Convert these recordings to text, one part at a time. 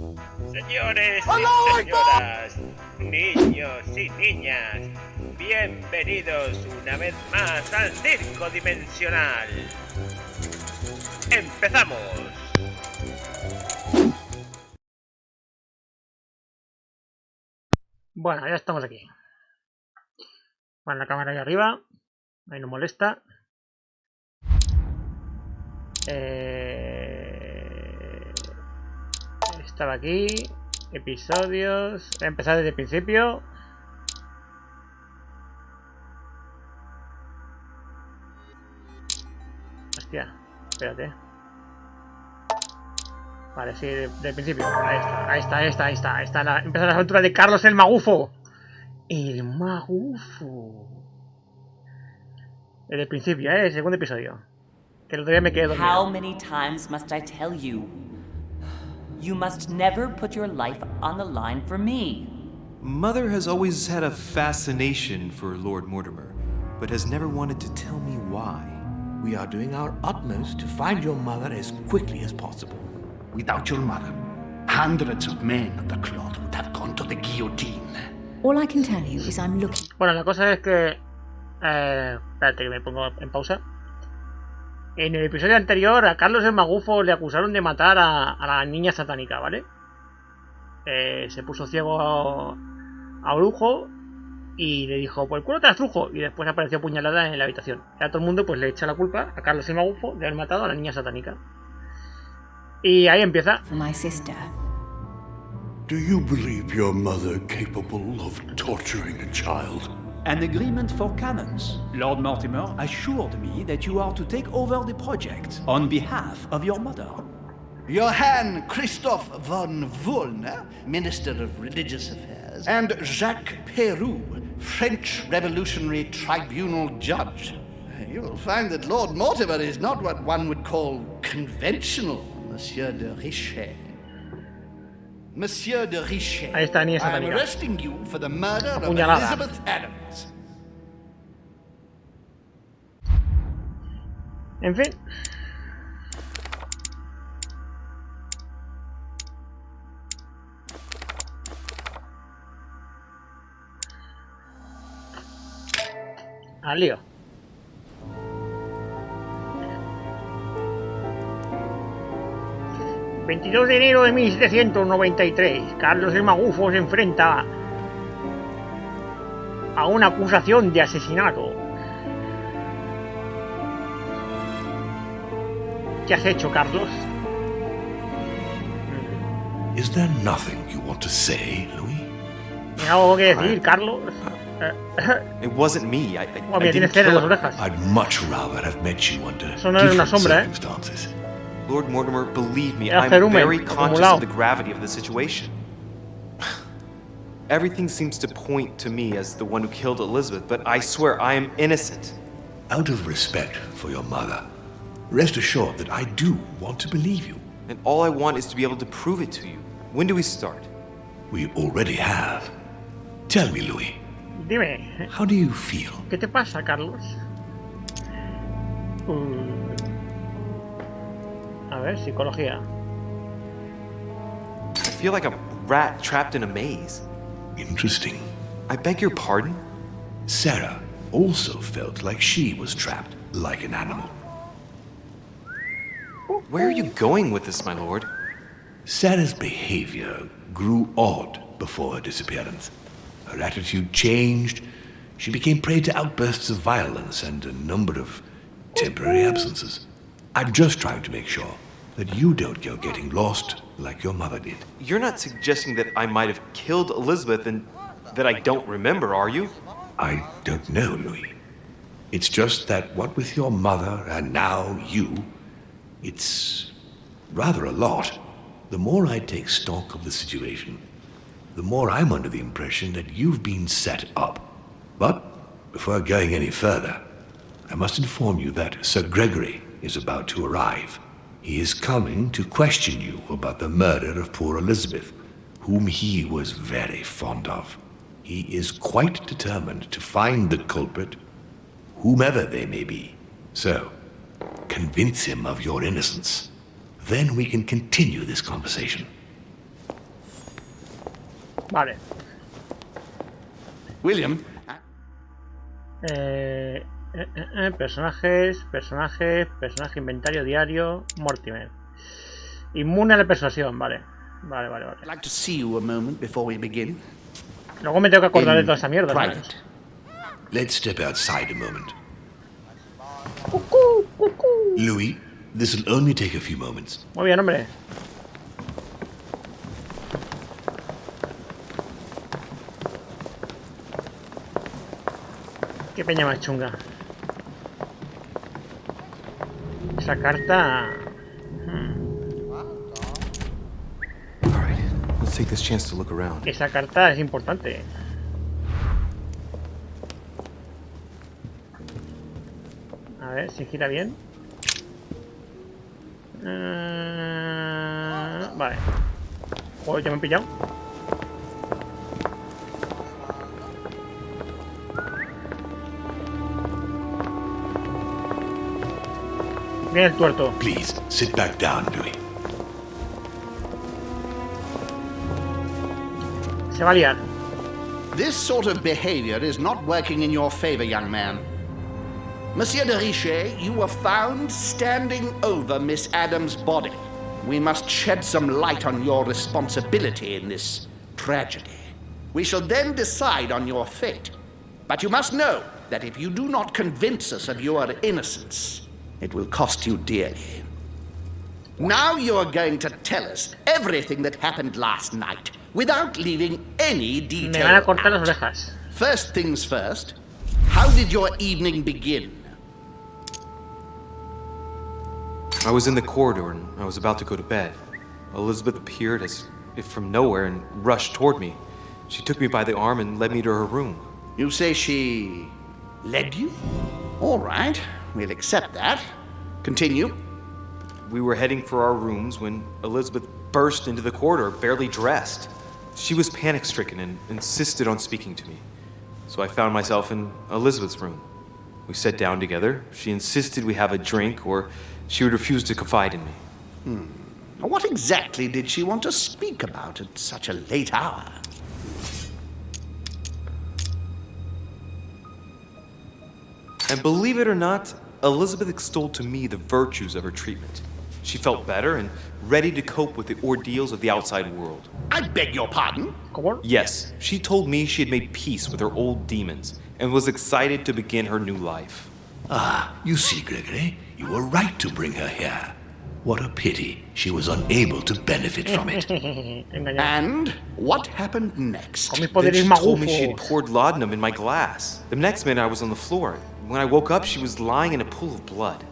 Señores y señoras, niños y niñas, bienvenidos una vez más al circo dimensional. ¡Empezamos! Bueno, ya estamos aquí. Bueno, la cámara ahí arriba. Ahí no molesta. Estaba aquí. Episodios. Voy a empezar desde el principio. Hostia, espérate. Vale, sí, del principio. Ahí está. Empieza la aventura de Carlos el Magufo. El Magufo. Desde el principio, el segundo episodio. Que el otro día me quedé dormido. How many times must I tell you? You must never put your life on the line for me. Mother has always had a fascination for Lord Mortimer, but has never wanted to tell me why. We are doing our utmost to find your mother as quickly as possible. Without your mother, hundreds of men of the cloth would have gone to the guillotine. All I can tell you is I'm looking. Bueno, la cosa es que... espérate que me pongo en pausa. En el episodio anterior a Carlos el Magufo le acusaron de matar a la niña satánica, ¿vale? Se puso ciego a Orujo y le dijo, por el culo te la estrujo. Y después apareció puñalada en la habitación. Y a todo el mundo pues le echa la culpa a Carlos el Magufo de haber matado a la niña satánica. Y ahí empieza. For my sister. Do you believe your mother capable of torturing a child? An agreement for cannons. Lord Mortimer assured me that you are to take over the project on behalf of your mother. Johann Christoph von Wollner, Minister of Religious Affairs, and Jacques Peroux, French Revolutionary Tribunal Judge. You will find that Lord Mortimer is not what one would call conventional, Monsieur de Richet. Monsieur de Richet, Ahí está, niña I am satánica. arresting you for the murder of Apuñalada. Elizabeth Adams. En fin. Al lío. ...22 de enero de 1793... Carlos el Magufo se enfrenta... a una acusación de asesinato. ¿Qué has hecho, Carlos? Is there nothing you want to say, Louis? ¿Tienes algo que decir, Carlos? It wasn't me. I Mira, didn't tienes cera en kill las her. orejas. I'd much rather have met you under Eso no es una different sombra, circumstances. Lord Mortimer, believe me, Era I'm cerumen, very conscious acumulado. of the gravity of the situation. Everything seems to point to me as the one who killed Elizabeth, but I swear I am innocent. Out of respect for your mother, rest assured that I do want to believe you. And all I want is to be able to prove it to you. When do we start? We already have. Tell me, Louis, Dime, how do you feel? ¿qué te pasa, Carlos? A ver, psicología. I feel like a rat trapped in a maze. Interesting. I beg your pardon? Sarah also felt like she was trapped like an animal. Where are you going with this, my lord? Sarah's behavior grew odd before her disappearance. Her attitude changed. She became prey to outbursts of violence and a number of temporary absences. I'm just trying to make sure that you don't go getting lost like your mother did. You're not suggesting that I might have killed Elizabeth and that I don't remember, are you? I don't know, Louis. It's just that what with your mother and now you, it's rather a lot. The more I take stock of the situation, the more I'm under the impression that you've been set up. But before going any further, I must inform you that Sir Gregory is about to arrive. He is coming to question you about the murder of poor Elizabeth, whom he was very fond of. He is quite determined to find the culprit, whomever they may be. So, convince him of your innocence. Then we can continue this conversation. Vale. William. Personaje, inventario diario, Mortimer. Inmune a la persuasión, vale. Vale. I'd like to see you a moment before we begin. Luego me tengo que acordar de toda esa mierda, ¿sabes? Private. Let's step outside a moment. Louis, this will only take a few moments. Muy bien, hombre. Qué peña más chunga. Esa carta... Alright, let's take this chance to look around. Esa carta es importante. A ver si gira bien. Vale. Joder, ya me he pillado. Bien el tuerto. Please, sit back down, Louis. Se va a liar. This sort of behavior is not working in your favor, young man. Monsieur de Richet, you were found standing over Miss Adams' body. We must shed some light on your responsibility in this tragedy. We shall then decide on your fate. But you must know that if you do not convince us of your innocence, it will cost you dearly. Now you are going to tell us everything that happened last night, without leaving any detail. Me van a cortar las orejas. First things first, how did your evening begin? I was in the corridor and I was about to go to bed. Elizabeth appeared as if from nowhere and rushed toward me. She took me by the arm and led me to her room. You say she led you? All right, we'll accept that. Continue. We were heading for our rooms when Elizabeth burst into the corridor, barely dressed. She was panic-stricken and insisted on speaking to me. So I found myself in Elizabeth's room. We sat down together. She insisted we have a drink or she would refuse to confide in me. What exactly did she want to speak about at such a late hour? And believe it or not, Elizabeth extolled to me the virtues of her treatment. She felt better and ready to cope with the ordeals of the outside world. I beg your pardon? Yes, she told me she had made peace with her old demons and was excited to begin her new life. Ah, you see, Gregory, you were right to bring her here. What a pity she was unable to benefit from it. And what happened next? Then she told me she had poured laudanum in my glass. The next minute I was on the floor. When I woke up, she was lying in a pool of blood.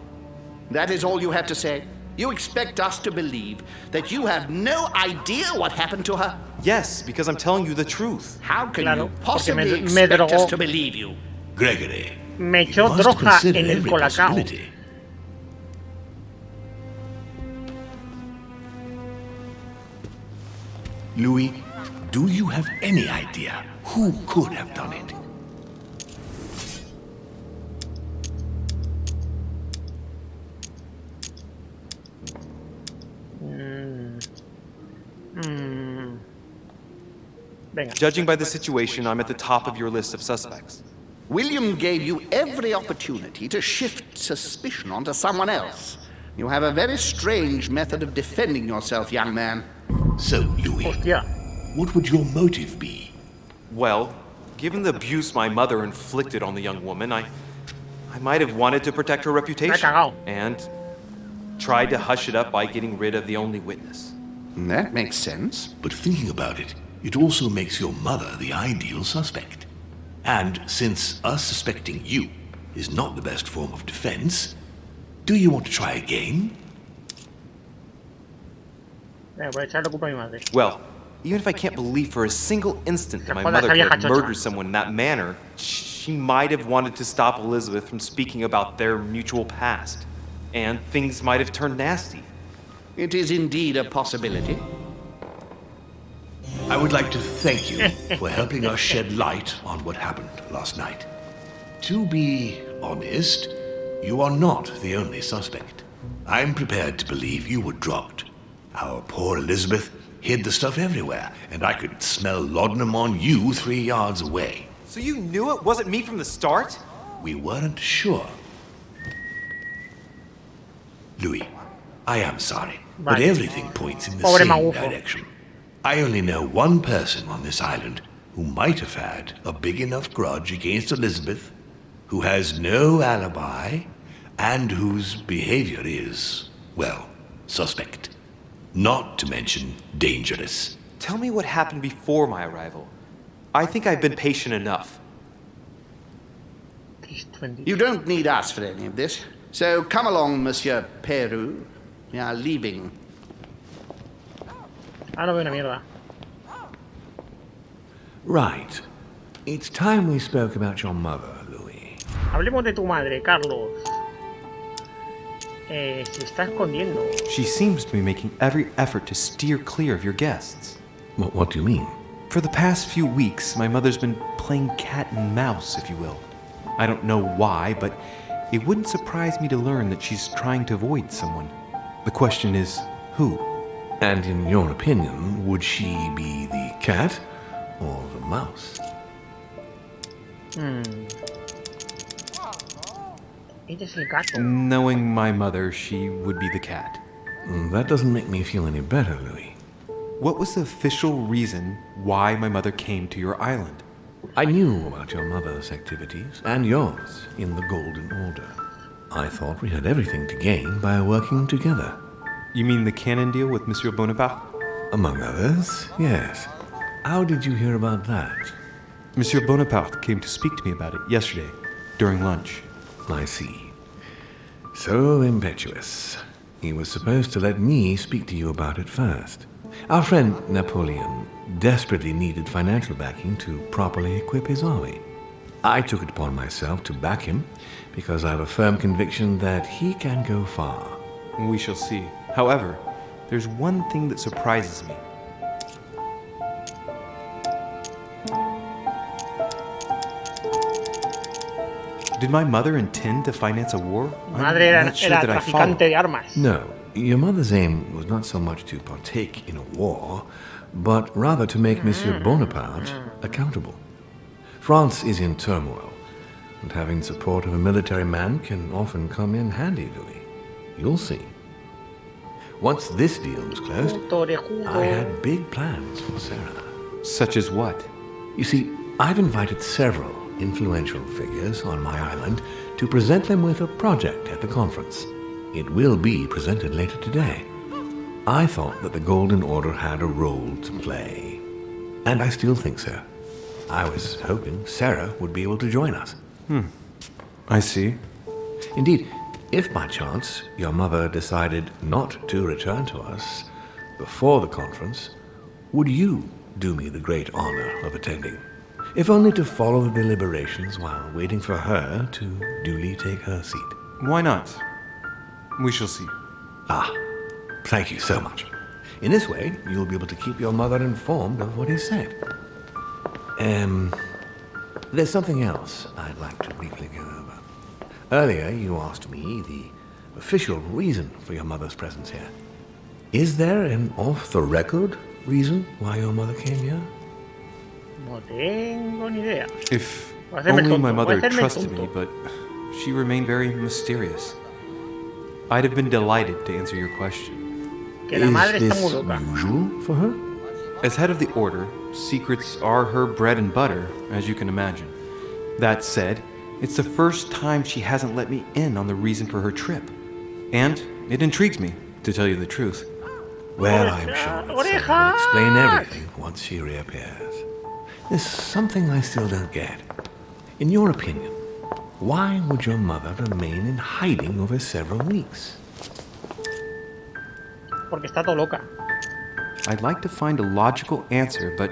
That is all you have to say? You expect us to believe that you have no idea what happened to her? Yes, because I'm telling you the truth. How can you possibly expect us to believe you? Gregory, Me you echó must droga consider en el every colacao. possibility. Louis, do you have any idea who could have done it? Judging by the situation, I'm at the top of your list of suspects. William gave you every opportunity to shift suspicion onto someone else. You have a very strange method of defending yourself, young man. So, Louis, what would your motive be? Well, given the abuse my mother inflicted on the young woman, I might have wanted to protect her reputation and tried to hush it up by getting rid of the only witness. That makes sense. But thinking about it, it also makes your mother the ideal suspect. And since us suspecting you is not the best form of defense, do you want to try again? Well, even if I can't believe for a single instant that my mother could have murdered someone in that manner, she might have wanted to stop Elizabeth from speaking about their mutual past. And things might have turned nasty. It is indeed a possibility. I would like to thank you for helping us shed light on what happened last night. To be honest, you are not the only suspect. I'm prepared to believe you were drugged. Our poor Elizabeth hid the stuff everywhere, and I could smell laudanum on you 3 yards away. So you knew it wasn't me from the start? We weren't sure. Louis, I am sorry, but everything points in the Pobre same Magufo. direction. I only know one person on this island who might have had a big enough grudge against Elizabeth, who has no alibi, and whose behavior is, well, suspect. Not to mention dangerous. Tell me what happened before my arrival. I think I've been patient enough. You don't need us for any of this. So come along, Monsieur Peru. We are leaving. Ah, no veo una mierda. Right. It's time we spoke about your mother, Louis. Hablemos de tu madre, Carlos. Se está escondiendo. She seems to be making every effort to steer clear of your guests. What do you mean? For the past few weeks, my mother's been playing cat and mouse, if you will. I don't know why, but it wouldn't surprise me to learn that she's trying to avoid someone. The question is, who? And in your opinion, would she be the cat or the mouse? Ella es el gato. Knowing my mother, she would be the cat. That doesn't make me feel any better, Louis. What was the official reason why my mother came to your island? I knew about your mother's activities and yours in the Golden Order. I thought we had everything to gain by working together. You mean the canon deal with Monsieur Bonaparte? Among others, yes. How did you hear about that? Monsieur Bonaparte came to speak to me about it yesterday, during lunch. I see. So impetuous. He was supposed to let me speak to you about it first. Our friend Napoleon desperately needed financial backing to properly equip his army. I took it upon myself to back him because I have a firm conviction that he can go far. We shall see. However, there's one thing that surprises me. Did my mother intend to finance a war? Madre era traficante de armas. No, your mother's aim was not so much to partake in a war, but rather to make Monsieur Bonaparte accountable. France is in turmoil, and having the support of a military man can often come in handy, Louis. You'll see. Once this deal was closed, I had big plans for Sarah. Such as what? You see, I've invited several influential figures on my island to present them with a project at the conference. It will be presented later today. I thought that the Golden Order had a role to play. And I still think so. I was hoping Sarah would be able to join us. I see. Indeed, if by chance your mother decided not to return to us before the conference, would you do me the great honor of attending? If only to follow the deliberations while waiting for her to duly take her seat. Why not? We shall see. Thank you so much. In this way, you'll be able to keep your mother informed of what is said. There's something else I'd like to briefly go over. Earlier, you asked me the official reason for your mother's presence here. Is there an off-the-record reason why your mother came here? No tengo ni idea. If Voy a hacerme only tonto, my voy a mother hacerme trusted tonto. me, but she remained very mysterious. I'd have been delighted to answer your question. Que la madre Is está this muy loca. usual for her? As head of the Order, secrets are her bread and butter, as you can imagine. That said, it's the first time she hasn't let me in on the reason for her trip. And it intrigues me, to tell you the truth. Well, I'm sure that Sarah will explain everything once she reappears. There's something I still don't get. In your opinion, why would your mother remain in hiding over several weeks? Porque está todo loca. I'd like to find a logical answer, but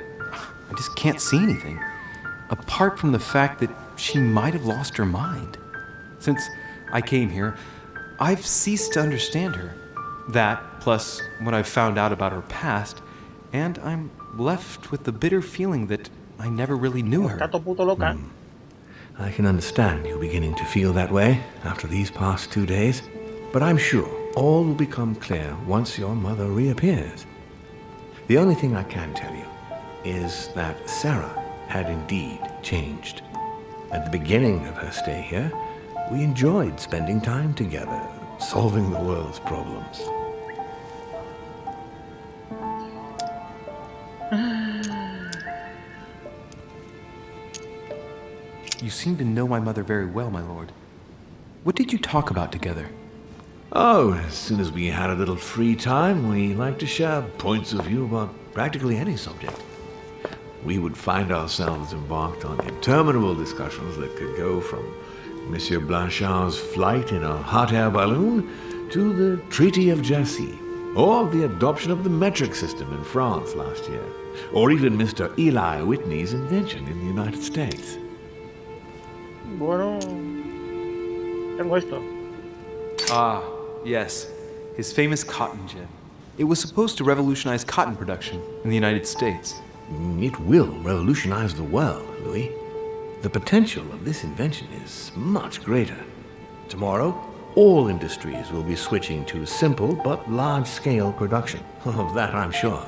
I just can't see anything. Apart from the fact that she might have lost her mind. Since I came here, I've ceased to understand her. That, plus what I've found out about her past, and I'm left with the bitter feeling that I never really knew her. Está todo puto loca. I can understand you beginning to feel that way after these past 2 days, but I'm sure all will become clear once your mother reappears. The only thing I can tell you is that Sarah had indeed changed. At the beginning of her stay here, we enjoyed spending time together, solving the world's problems. You seem to know my mother very well, my lord. What did you talk about together? Oh, as soon as we had a little free time, we liked to share points of view about practically any subject. We would find ourselves embarked on interminable discussions that could go from Monsieur Blanchard's flight in a hot air balloon to the Treaty of Jersey, or the adoption of the metric system in France last year, or even Mr. Eli Whitney's invention in the United States. Bueno, tengo esto. Ah, yes. His famous cotton gin. It was supposed to revolutionize cotton production in the United States. It will revolutionize the world, Louis. The potential of this invention is much greater. Tomorrow, all industries will be switching to simple but large-scale production. Of that, I'm sure.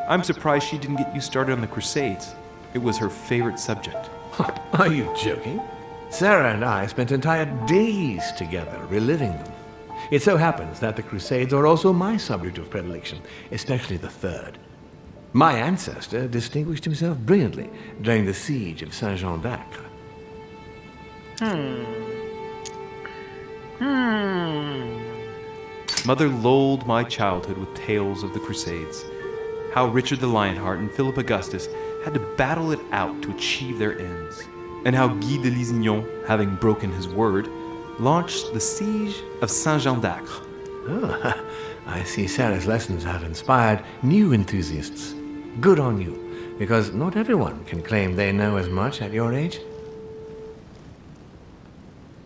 I'm surprised she didn't get you started on the Crusades. It was her favorite subject. Are you joking? Sarah and I spent entire days together reliving them. It so happens that the Crusades are also my subject of predilection, especially the third. My ancestor distinguished himself brilliantly during the siege of Saint-Jean d'Acre. Mother lulled my childhood with tales of the Crusades. How Richard the Lionheart and Philip Augustus had to battle it out to achieve their ends. And how Guy de Lusignan, having broken his word, launched the siege of Saint-Jean d'Acre. Oh, I see Sarah's lessons have inspired new enthusiasts. Good on you, because not everyone can claim they know as much at your age.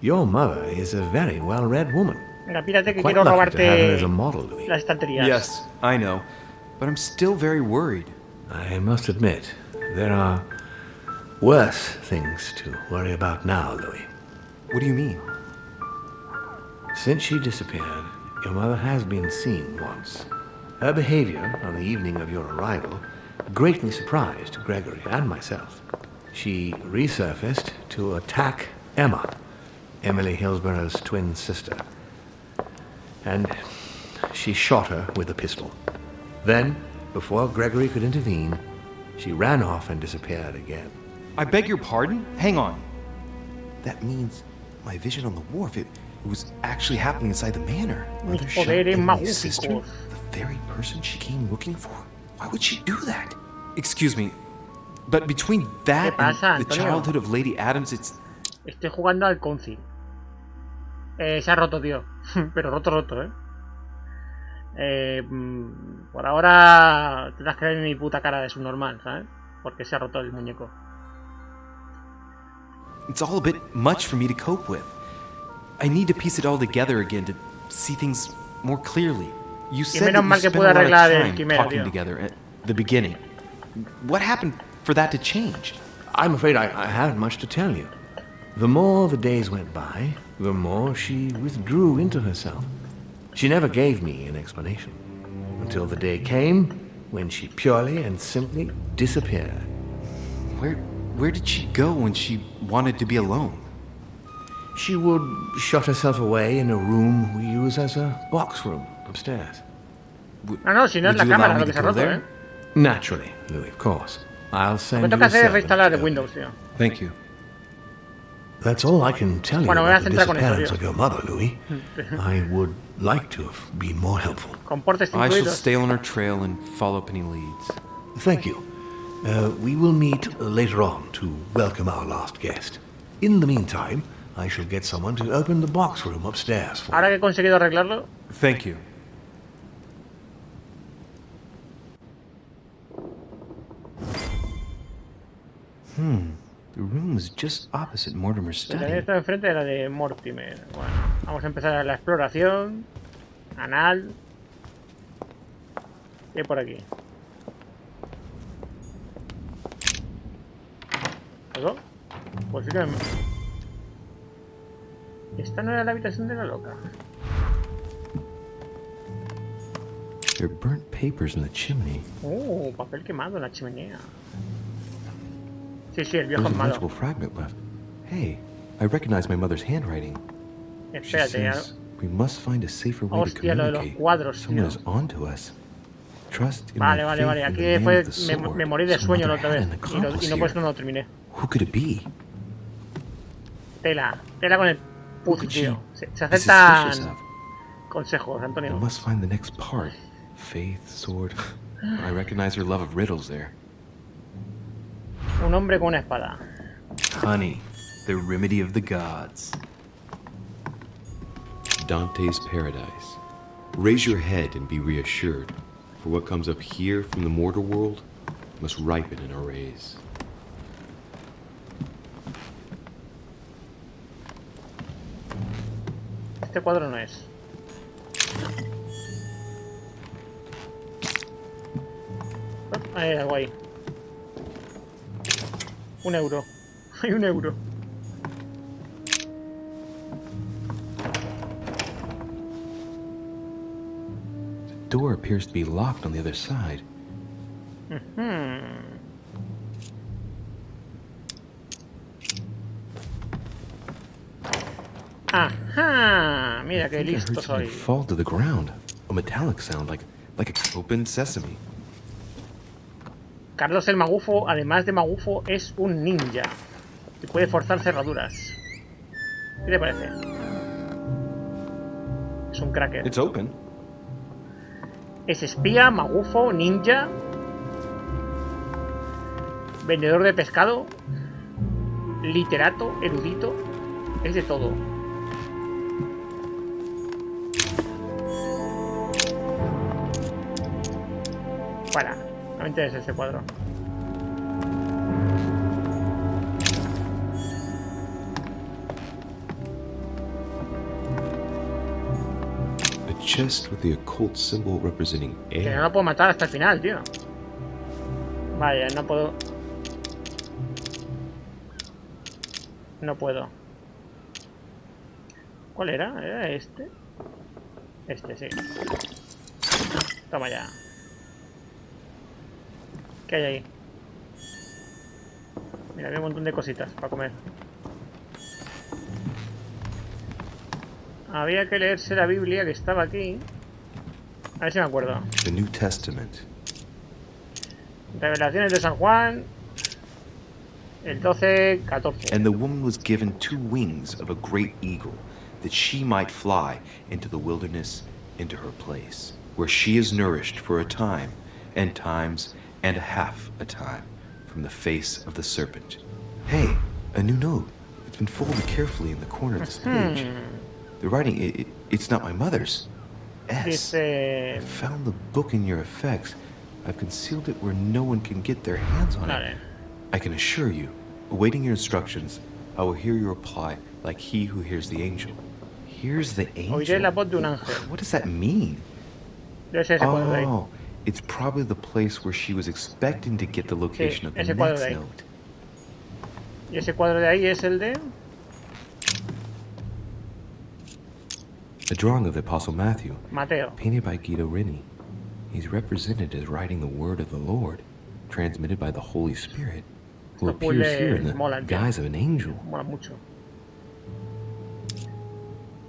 Your mother is a very well-read woman. Venga, pírate que Quite quiero lucky to have her as robarte a model, Louis. las estanterías. Yes, I know, but I'm still very worried. I must admit, there are worse things to worry about now, Louis. What do you mean? Since she disappeared, your mother has been seen once. Her behavior on the evening of your arrival greatly surprised Gregory and myself. She resurfaced to attack Emma, Emily Hillsborough's twin sister. And she shot her with a pistol. Then, before Gregory could intervene, she ran off and disappeared again. I beg your pardon? Hang on. That means my vision on the wharf, it was actually happening inside the manor. Mis Mother shot poderes Emily's sister, magúficos. the very person she came looking for. Why would she do that? Excuse me, but between that ¿Qué pasa, and the Antonio? childhood of Lady Adams, it's... Estoy jugando al Concil. Se ha roto, tío. Pero roto, por ahora tendrás que ver mi puta cara de subnormal, ¿sabes? Porque se ha roto el muñeco. It's all a bit much for me to cope with. I need to piece it all together again to see things more clearly. You said menos that mal you que spent pude a lot of arreglar el time quimera, talking tío. together at the beginning. What happened for that to change? I'm afraid I haven't much to tell you. The more the days went by, the more she withdrew into herself. She never gave me an explanation, until the day came when she purely and simply disappeared. Where did she go when she wanted to be alone? She would shut herself away in a room we use as a box room upstairs. No, si no es Would la you allow cámara me lo to que se ha go roto, there? Naturally, Louis, of course. I'll Lo send que you toca a hacer es servant reinstalar to el open Windows, it. tío. Thank you. That's all I can tell you Bueno, me voy a about the centrar con esto, disappearance tío. of your mother, Louis. I would like to have been more helpful. Con portes I shall incluidos. stay on her trail and follow up any leads. Thank you. We will meet later on to welcome our last guest. In the meantime, I shall get someone to open the box room upstairs for Ahora you. que he conseguido arreglarlo, Thank you. The room is just opposite Mortimer's la study. que está enfrente de la de Mortimer. Bueno, vamos a empezar la exploración. Anal. ¿Qué hay por aquí? ¿Algo? Pues sí que esta no era la habitación de la loca. There are burnt papers in the chimney. Papel quemado en la chimenea. Sí, el viejo There's a armado. legible fragment left. Hey, I recognize my mother's handwriting. She Espérate, ya. says we must find a safer way to Hostia, lo de los communicate. cuadros, Someone tío. is onto us. Trust in Vale. my faith in Aquí the man después with the sword. me morí de Some sueño la mother otra had vez. an Y accomplice no, pues here. no lo terminé. Who could it be? Tela con el Who puzzle, could she tío. Se be aceptan suspicious of? consejos, I Antonio. must find the next part. Faith, sword. I recognize her love of riddles there. Un hombre con una espada. Honey, the remedy of the gods. Dante's paradise. Raise your head and be reassured, for what comes up here from the mortal world must ripen in our rays. Este cuadro no es. Hay algo ahí. €1. Hay €1. The door appears to be locked on the other side. Ajá, mira qué I think I listo heard something soy. fall to the ground. A metallic sound like an open sesame. Carlos el Magufo, además de Magufo, es un ninja y puede forzar cerraduras. ¿Qué te parece? Es un cracker. It's open. Es espía, magufo, ninja, vendedor de pescado, literato, erudito, es de todo. Para, no me interesa este cuadro. A chest with the occult symbol representing Que no air. la puedo matar hasta el final, tío. Vaya, no puedo. No puedo. ¿Cuál era? ¿Era este? Este, sí. Toma ya. ¿Qué hay ahí? Mira, había un montón de cositas para comer. Había que leerse la Biblia que estaba aquí. A ver si me acuerdo. The New Testament. Revelaciones de San Juan. El 12-14. And the woman was given 2 wings of a great eagle, that she might fly into the wilderness, into her place, where she is nourished for a time, and times, and a half a time, from the face of the serpent. Hey, a new note. It's been folded carefully in the corner of this page. The writing, it's not my mother's. S. I Dice... found the book in your effects. I've concealed it where no one can get their hands on it. Vale. I can assure you, awaiting your instructions, I will hear your reply like he who hears the angel. Hears the Oiré la angel? voz de un ángel. What does that mean? Debe ser ese cuadro de ahí. Oh, it's probably the place where she was expecting to get the location of the ese cuadro next de ahí. note. Y ese cuadro de ahí es el de... A drawing of the Apostle Matthew, Mateo. painted by Guido Rini. He's represented as writing the word of the Lord, transmitted by the Holy Spirit, who Estos appears here in puzzles the molan, tío. guise of an angel. Mola mucho.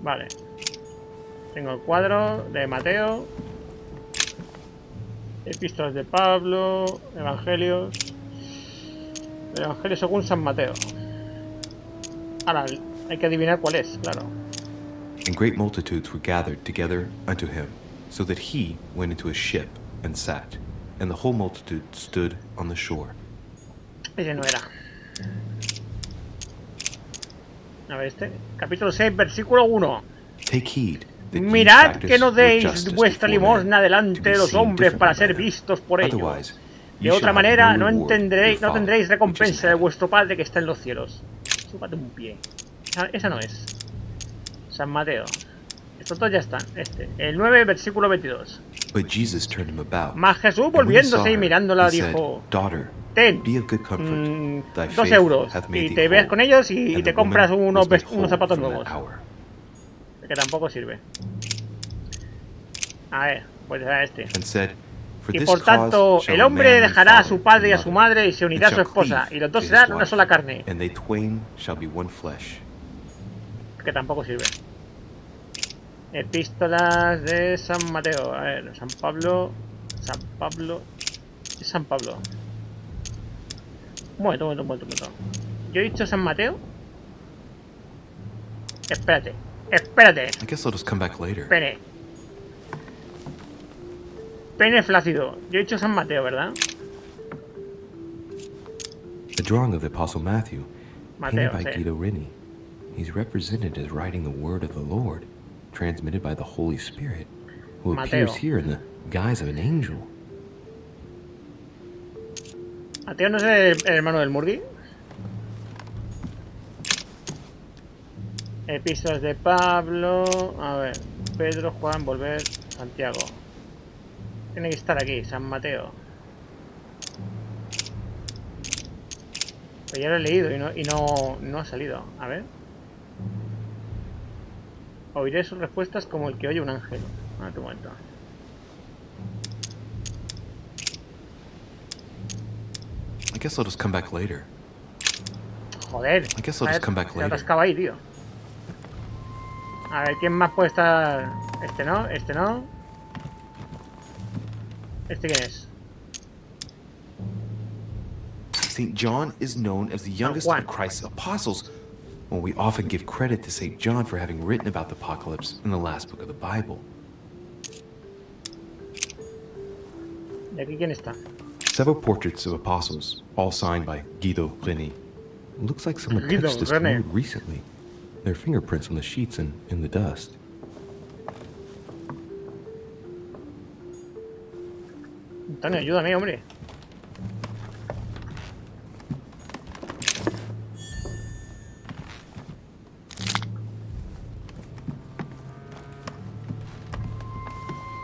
Vale. Tengo el cuadro de Mateo. Epístolas de Pablo. Evangelios. El Evangelio según San Mateo. Ahora, hay que adivinar cuál es, claro. And great multitudes were gathered together unto him, so that he went into a ship and sat, and the whole multitude stood on the shore. Ese no era. A ver, este. Capítulo 6, versículo 1. Take heed that ye Mirad practice que no your deis justice vuestra before men, limosna to delante be de los seen hombres para differently ser by them. vistos por ellos. Otherwise, De ye shall otra have manera, no no reward of your tendréis Father which is recompensa in de heaven. vuestro Padre que está en los cielos. Súpate un pie. Esa no es. San Mateo. Estos dos ya están. Este. El 9, versículo 22. But Jesus turned him about. Mas Jesús, And when he saw volviéndose y her, mirándola, he said, dijo: Daughter, Ten, be of good comfort. Thy 2 faith euros. hath made Y thee te ves whole. con ellos y And te the compras woman unos, was made unos whole zapatos from that nuevos. hour. Que tampoco sirve. A ver. Pues era este. and said, "For Y this por tanto, cause shall el a hombre man leave dejará a father su padre y a and su mother, madre y se and unirá a su shall esposa, cleave y los dos to his serán una wife, sola carne. and they twain shall be one flesh." Que tampoco sirve. Epístolas de San Mateo. A ver, San Pablo. San Pablo. Es San Pablo. Un momento. ¿Yo he dicho San Mateo? Espérate. I guess I'll just come back later. Pene flácido. Yo he dicho San Mateo, ¿verdad? A drawing of the Apostle Matthew, Mateo, painted by sí. Guido Reni. He's represented as writing the word of the Lord, transmitted by the Holy Spirit, who Mateo. appears here in the guise of an angel. Mateo no es el hermano del Murgui. Epístolas de Pablo. A ver. Pedro, Juan, volver, Santiago. Tiene que estar aquí, San Mateo. Pues ya lo he leído y no ha salido. A ver. Oiré sus respuestas como el que oye un ángel. A tu momento. I guess I'll just come back later. Joder. I guess I'll just come back Se later. atascaba ahí, tío. A ver, ¿quién más puede estar? Este no, este no. ¿Este quién es? St. John is known as the youngest Juan. of Christ's apostles. Well, we often give credit to St. John for having written about the apocalypse in the last book of the Bible. ¿Y aquí quién está? Several portraits of apostles, all signed by Guido Reni. It looks like someone Guido touched this Reni. code recently. There are fingerprints on the sheets and in the dust. Antonio, ayúdame, hombre.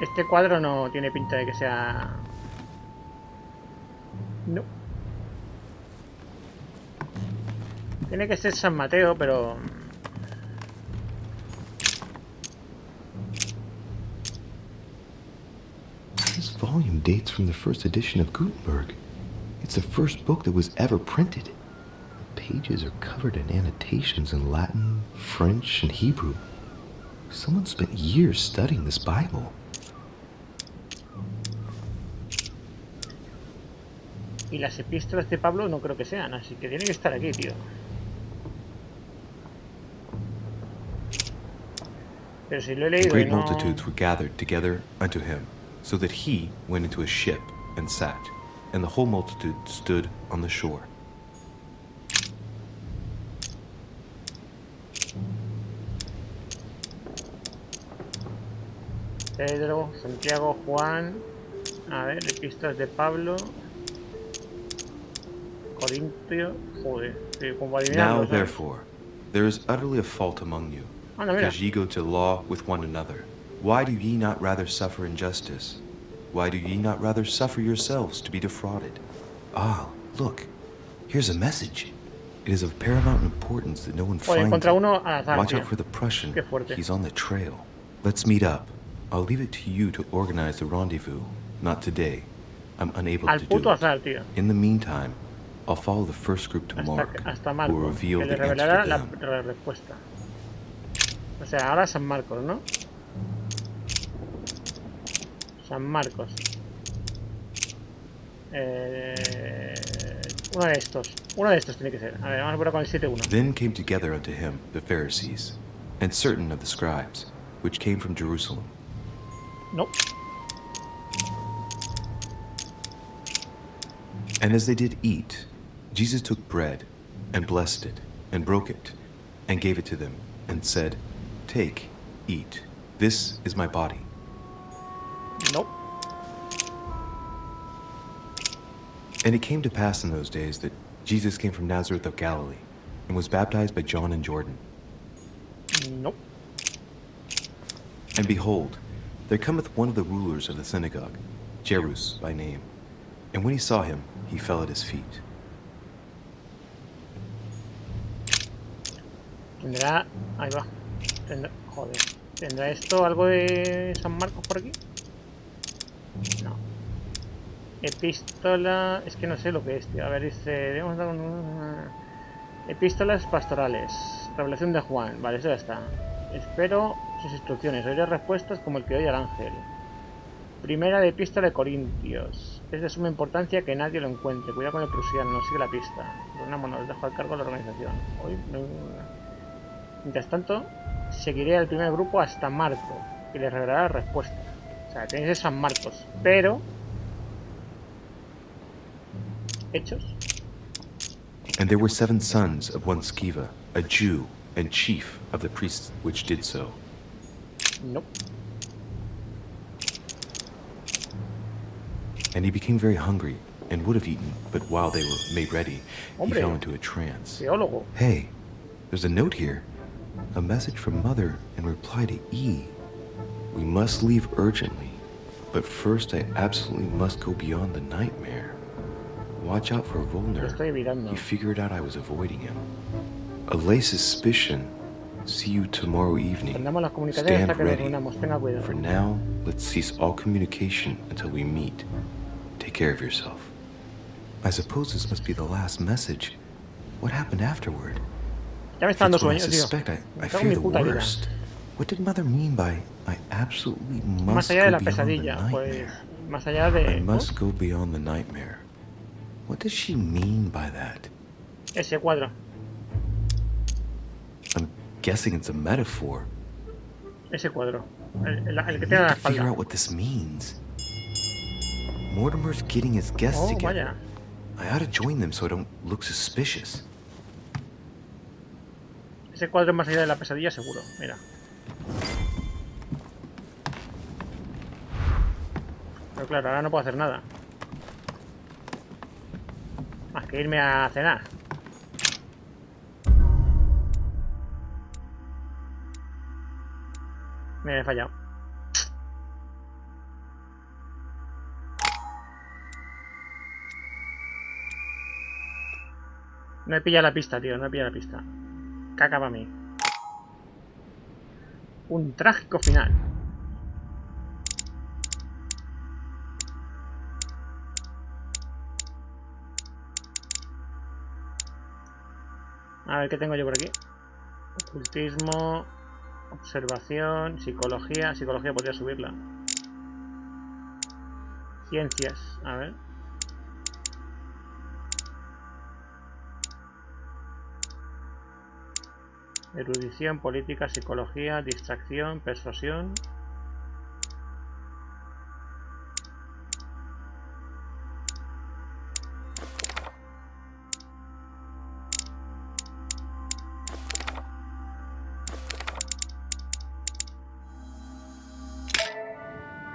Este cuadro no tiene pinta de que sea... No. Tiene que ser San Mateo, pero... This volume dates from the first edition of Gutenberg. It's the first book that was ever printed. The pages are covered in annotations in Latin, French, and Hebrew. Someone spent years studying this Bible. Y las epístolas de Pablo no creo que sean, así que tiene que estar aquí, tío. Pero si lo he leído y Great no... multitudes were gathered together unto him, so that he went into a ship and sat, and the whole multitude stood on the shore. Pedro, Santiago, Juan... A ver, epístolas de Pablo... Corintio... Joder, como adivinarlo, Now ¿sabes? therefore, there is utterly a fault among you, Anda, mira. because ye go to law with one another. Why do ye not rather suffer injustice? Why do ye not rather suffer yourselves to be defrauded? Ah, look, here's a message. It is of paramount importance that no one Oye, finds contra it. uno al azar, Watch tío. out for the Prussian. Qué fuerte. He's on the trail. Let's meet up. I'll leave it to you to organize the rendezvous. Not today. I'm unable Al to do puto it. azar, tío. In the meantime, I'll follow the first group to Mark, Hasta who will Marcos, reveal que le the answer revelará to la them. respuesta. O sea, ahora San Marcos, ¿no? San Marcos. Uno de estos tiene que ser. A ver, vamos a poner con el 7-1. Then came together unto him the Pharisees, and certain of the scribes, which came from Jerusalem. No. And as they did eat, Jesus took bread, and blessed it, and broke it, and gave it to them, and said, Take, eat, this is my body. No. And it came to pass in those days that Jesus came from Nazareth of Galilee, and was baptized by John in Jordan. No. And behold, there cometh one of the rulers of the synagogue, Jairus by name. And when he saw him, he fell at his feet. Tendrá... Ahí va. Joder. ¿Tendrá esto algo de San Marcos por aquí? No. Epístola... Es que no sé lo que es, tío. A ver, dice... Debemos dar epístolas pastorales. Revelación de Juan. Vale, eso ya está. Espero sus instrucciones. Oiré respuestas como el que oye al ángel. Primera de epístola de Corintios. Es de suma importancia que nadie lo encuentre. Cuidado con el prusiano. Sigue la pista. Los dejo al cargo de la organización. Hoy no... Mientras tanto, seguiré al primer grupo hasta Marco, y les revelará la respuesta. O sea, tenéis de San Marcos, pero... Hechos. And there were 7 sons of one Sceva, a Jew and chief of the priests which did so. Nope. And he became very hungry and would have eaten, but while they were made ready, Hombre, he fell into a trance. Teólogo. Hey, there's a note here. A message from Mother in reply to E. We must leave urgently, but first I absolutely must go beyond the nightmare. Watch out for Volner. He figured out I was avoiding him. Allay suspicion. See you tomorrow evening. Stand ready. For now, let's cease all communication until we meet. Take care of yourself. I suppose this must be the last message. What happened afterward? Ya me está dando sueño, I suspect I fear the worst. What did Mother mean by I absolutely must más allá de la go beyond the pesadilla, pues nightmare? más allá de... I must go beyond the nightmare. What does she mean by that? Ese cuadro. I'm guessing it's a metaphor. Ese cuadro. El que I tiene need la to figure espalda. out what this means. Mortimer's getting his guests Oh, together. vaya. I ought to join them so I don't look suspicious. Ese cuadro es más allá de la pesadilla, seguro. Mira. Pero claro, ahora no puedo hacer nada. Más que irme a cenar. Me he fallado. No he pillado la pista, tío. No he pillado la pista. Caca para mí. Un trágico final. A ver qué tengo yo por aquí. Ocultismo, observación, psicología. Psicología podría subirla. Ciencias, a ver. Erudición, política, psicología, distracción, persuasión.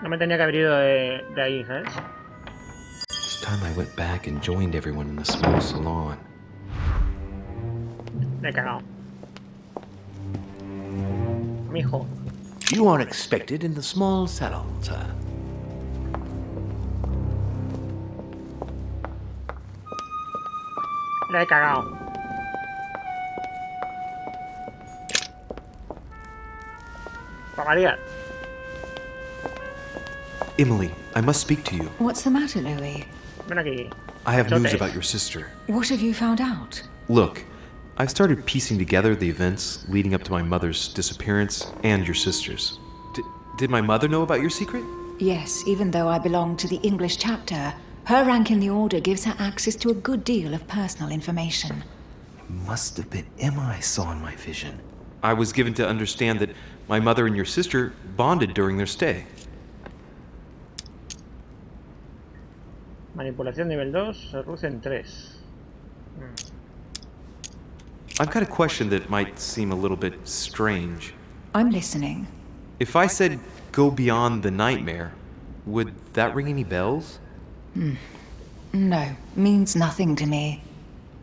No me tenía que haber ido de ahí, ¿sabes? This time I went back and joined everyone in the small salon. Me he cagado. Mijo. You are expected in the small salon, sir. La he cagado. Para variar. Emily, I must speak to you. What's the matter, Louis? Ven aquí. I have news Chotes. about your sister. What have you found out? Look, I've started piecing together the events leading up to my mother's disappearance and your sister's. Did my mother know about your secret? Yes, even though I belong to the English chapter, her rank in the order gives her access to a good deal of personal information. It must have been Emma I saw in my vision. I was given to understand that my mother and your sister bonded during their stay. Manipulación nivel 2, seducen 3. I've got a question that might seem a little bit strange. I'm listening. If I said go beyond the nightmare, would that ring any bells? No, means nothing to me.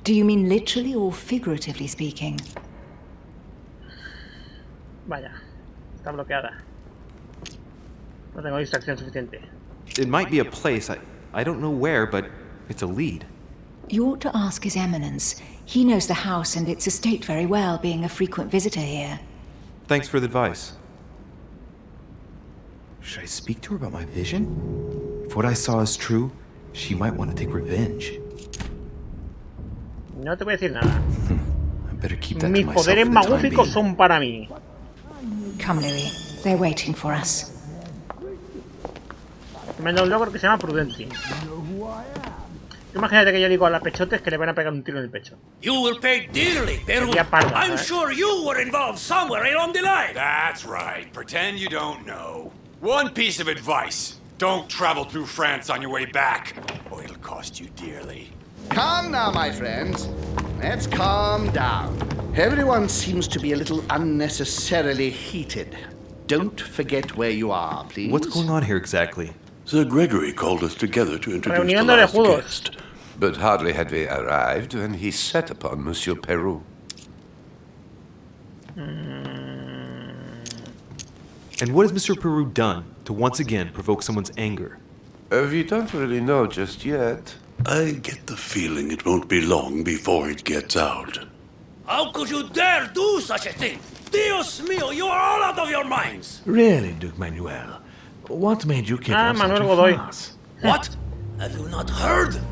Do you mean literally or figuratively speaking? Vaya, está bloqueada. No tengo distracción suficiente. It might be a place, I don't know where, but it's a lead. You ought to ask His Eminence. He knows the house and its estate very well, being a frequent visitor here. Thanks for the advice. Should I speak to her about my vision? If what I saw is true, she might want to take revenge. No te voy a decir nada. I better keep that to Mis myself poderes for the time magúficos being. son para mí. Come, Louis. They're waiting for us. Me da un logro que se llama prudencia. Imagínate que yo digo a las pechotes que le van a pegar un tiro en el pecho. You will pay dearly, Peru. Sería parda, I'm sure you were involved somewhere along the line. That's right. Pretend you don't know. One piece of advice. Don't travel through France on your way back, or it'll cost you dearly. Calm now, my friends. Let's calm down. Everyone seems to be a little unnecessarily heated. Don't forget where you are, please. What's going on here exactly? Sir Gregory called us together to introduce the Reunión de last juegos. guest. But hardly had we arrived when he set upon Monsieur Peru. And what has Mr. Peru done to once again provoke someone's anger? We don't really know just yet. I get the feeling it won't be long before it gets out. How could you dare do such a thing? Dios mío, you are all out of your minds. Really, Duke Manuel? What made you kick up such Manuel a Godoy. fuss? What? Have you not heard? Feo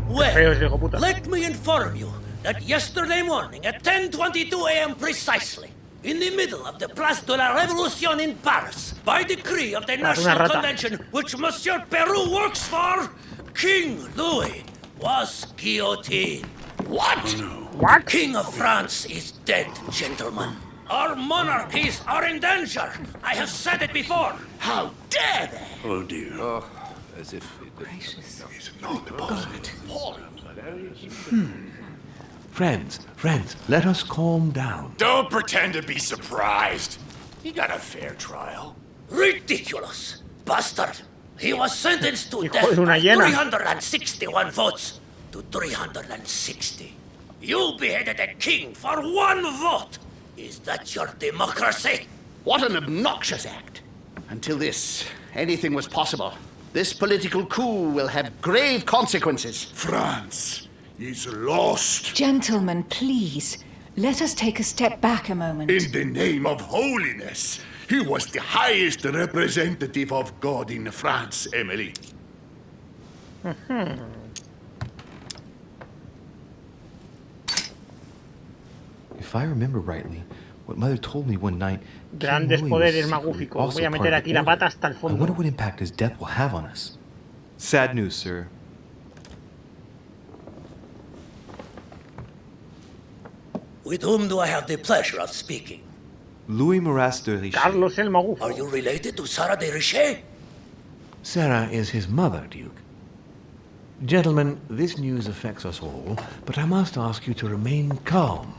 Well, ese hijo puta. let me inform you that yesterday morning at 10:22 a.m. precisely, in the middle of the Place de la Révolution in Paris, by decree of the National rata. Convention which Monsieur Peru works for, King Louis was guillotined. What? What? King of France is dead, gentlemen. Our monarchies are in danger. I have said it before. How dare they? Oh dear. As if it Friends, let us calm down. Don't pretend to be surprised. He got a fair trial. Ridiculous! Bastard! He was sentenced to Hijo death de una by hiena. 361 votes to 360. You beheaded a king for one vote! Is that your democracy? What an obnoxious act. Until this, anything was possible. This political coup will have grave consequences. France is lost. Gentlemen, please. Let us take a step back a moment. In the name of holiness. He was the highest representative of God in France, Emily. If I remember rightly, what Mother told me one night, Grandes King Louis was poderes secretly magúficos. also Voy a part meter of aquí the la pata order. hasta el I fondo. wonder what impact his death will have on us. Sad news, sir. With whom do I have the pleasure of speaking? Louis Maras de Richelieu. Carlos el Magufo. Are you related to Sarah de Richet? Sarah is his mother, Duke. Gentlemen, this news affects us all, but I must ask you to remain calm.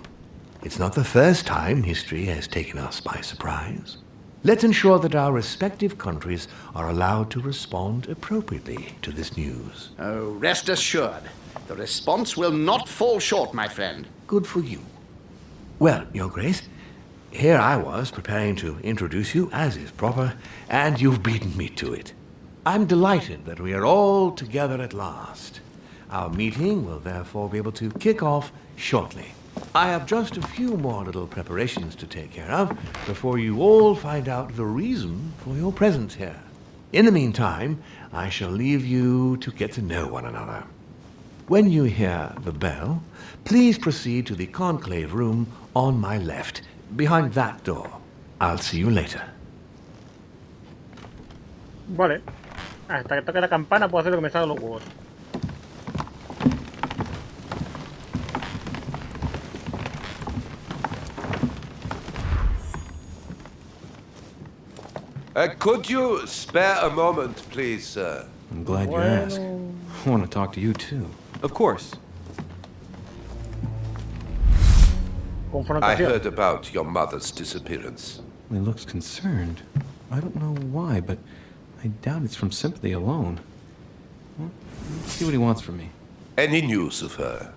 It's not the first time history has taken us by surprise. Let's ensure that our respective countries are allowed to respond appropriately to this news. Oh, rest assured, the response will not fall short, my friend. Good for you. Well, Your Grace, here I was preparing to introduce you as is proper, and you've beaten me to it. I'm delighted that we are all together at last. Our meeting will therefore be able to kick off shortly. I have just a few more little preparations to take care of before you all find out the reason for your presence here. In the meantime, I shall leave you to get to know one another. When you hear the bell, please proceed to the conclave room on my left, behind that door. I'll see you later. Vale. Hasta que toque la campana puedo hacer lo que me salga los huevos. Could you spare a moment, please, sir? I'm glad you asked. I want to talk to you too. Of course. I Confrontación. heard about your mother's disappearance. He looks concerned. I don't know why, but I doubt it's from sympathy alone. Well, let's see what he wants from me. Any news of her?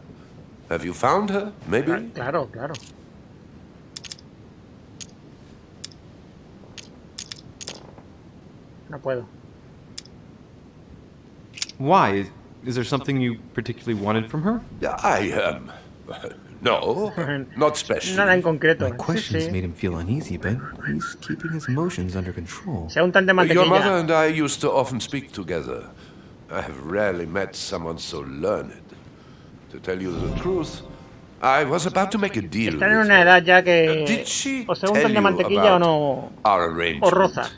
Have you found her, maybe? Claro, claro. No puedo. Why? Is there something you particularly wanted from her? I No, not specially. Nada en concreto. My questions made him feel uneasy, but he's keeping his emotions under control. Sea un tan de Your mother mantequilla. and I used to often speak together. I have rarely met someone so learned. To tell you the truth, I was about to make a deal Están en with una her. edad ya que Did she o se untan tell de you mantequilla o about no. our O arrangement? roza.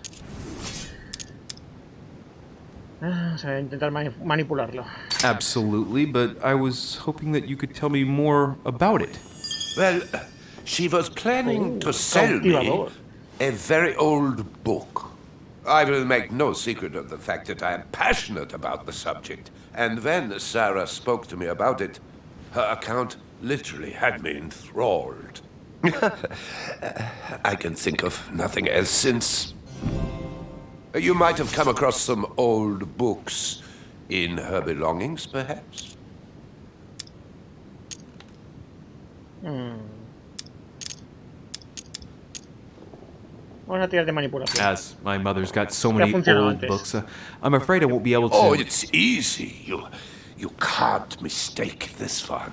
O sea, intentar manipularlo. Absolutely, but I was hoping that you could tell me more about it. Well, she was planning to sell me a very old book. I will make no secret of the fact that I am passionate about the subject. And when Sarah spoke to me about it, her account literally had me enthralled. I can think of nothing else since. You might have come across some old books in her belongings, perhaps? Vamos a tirar de manipulación. As my mother's got so many funcionado old antes. books, I'm afraid I won't be able to. Oh, it's easy. You can't mistake this one.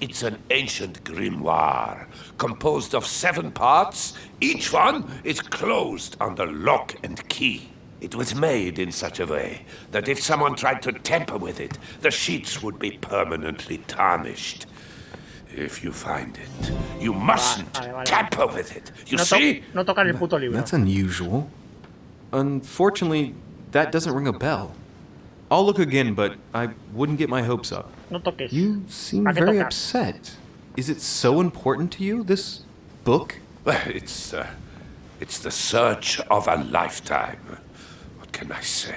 It's an ancient grimoire, composed of 7 parts. Each one is closed under lock and key. It was made in such a way that if someone tried to tamper with it, the sheets would be permanently tarnished. If you find it, you mustn't tamper with it. You see? No tocar el puto libro. That's unusual. Unfortunately, that doesn't ring a bell. I'll look again, but I wouldn't get my hopes up. No toques. You seem ¿Para qué very tocar? upset. Is it so important to you, this book? Well, it's the search of a lifetime. What can I say?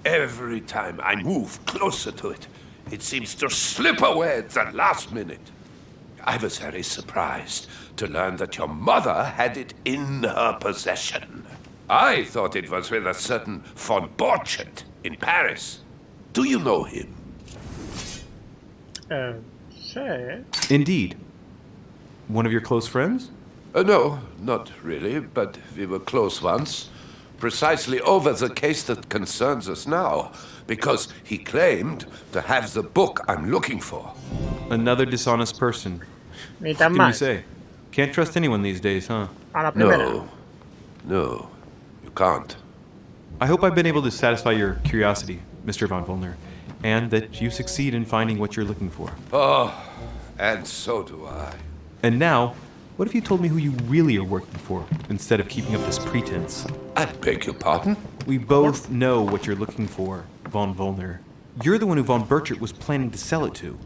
Every time I move closer to it, it seems to slip away at the last minute. I was very surprised to learn that your mother had it in her possession. I thought it was with a certain von Borchet in Paris. Do you know him? Sí. Indeed. One of your close friends? No, not really, but we were close once. Precisely over the case that concerns us now, because he claimed to have the book I'm looking for. Another dishonest person. Ni What tan can you mal. say? Can't trust anyone these days, huh? A la primera. No, you can't. I hope I've been able to satisfy your curiosity, Mr. Von Volner, and that you succeed in finding what you're looking for. Oh, and so do I. And now, what if you told me who you really are working for, instead of keeping up this pretense? I beg your pardon? We both know what you're looking for, Von Volner. You're the one who Von Burchert was planning to sell it to.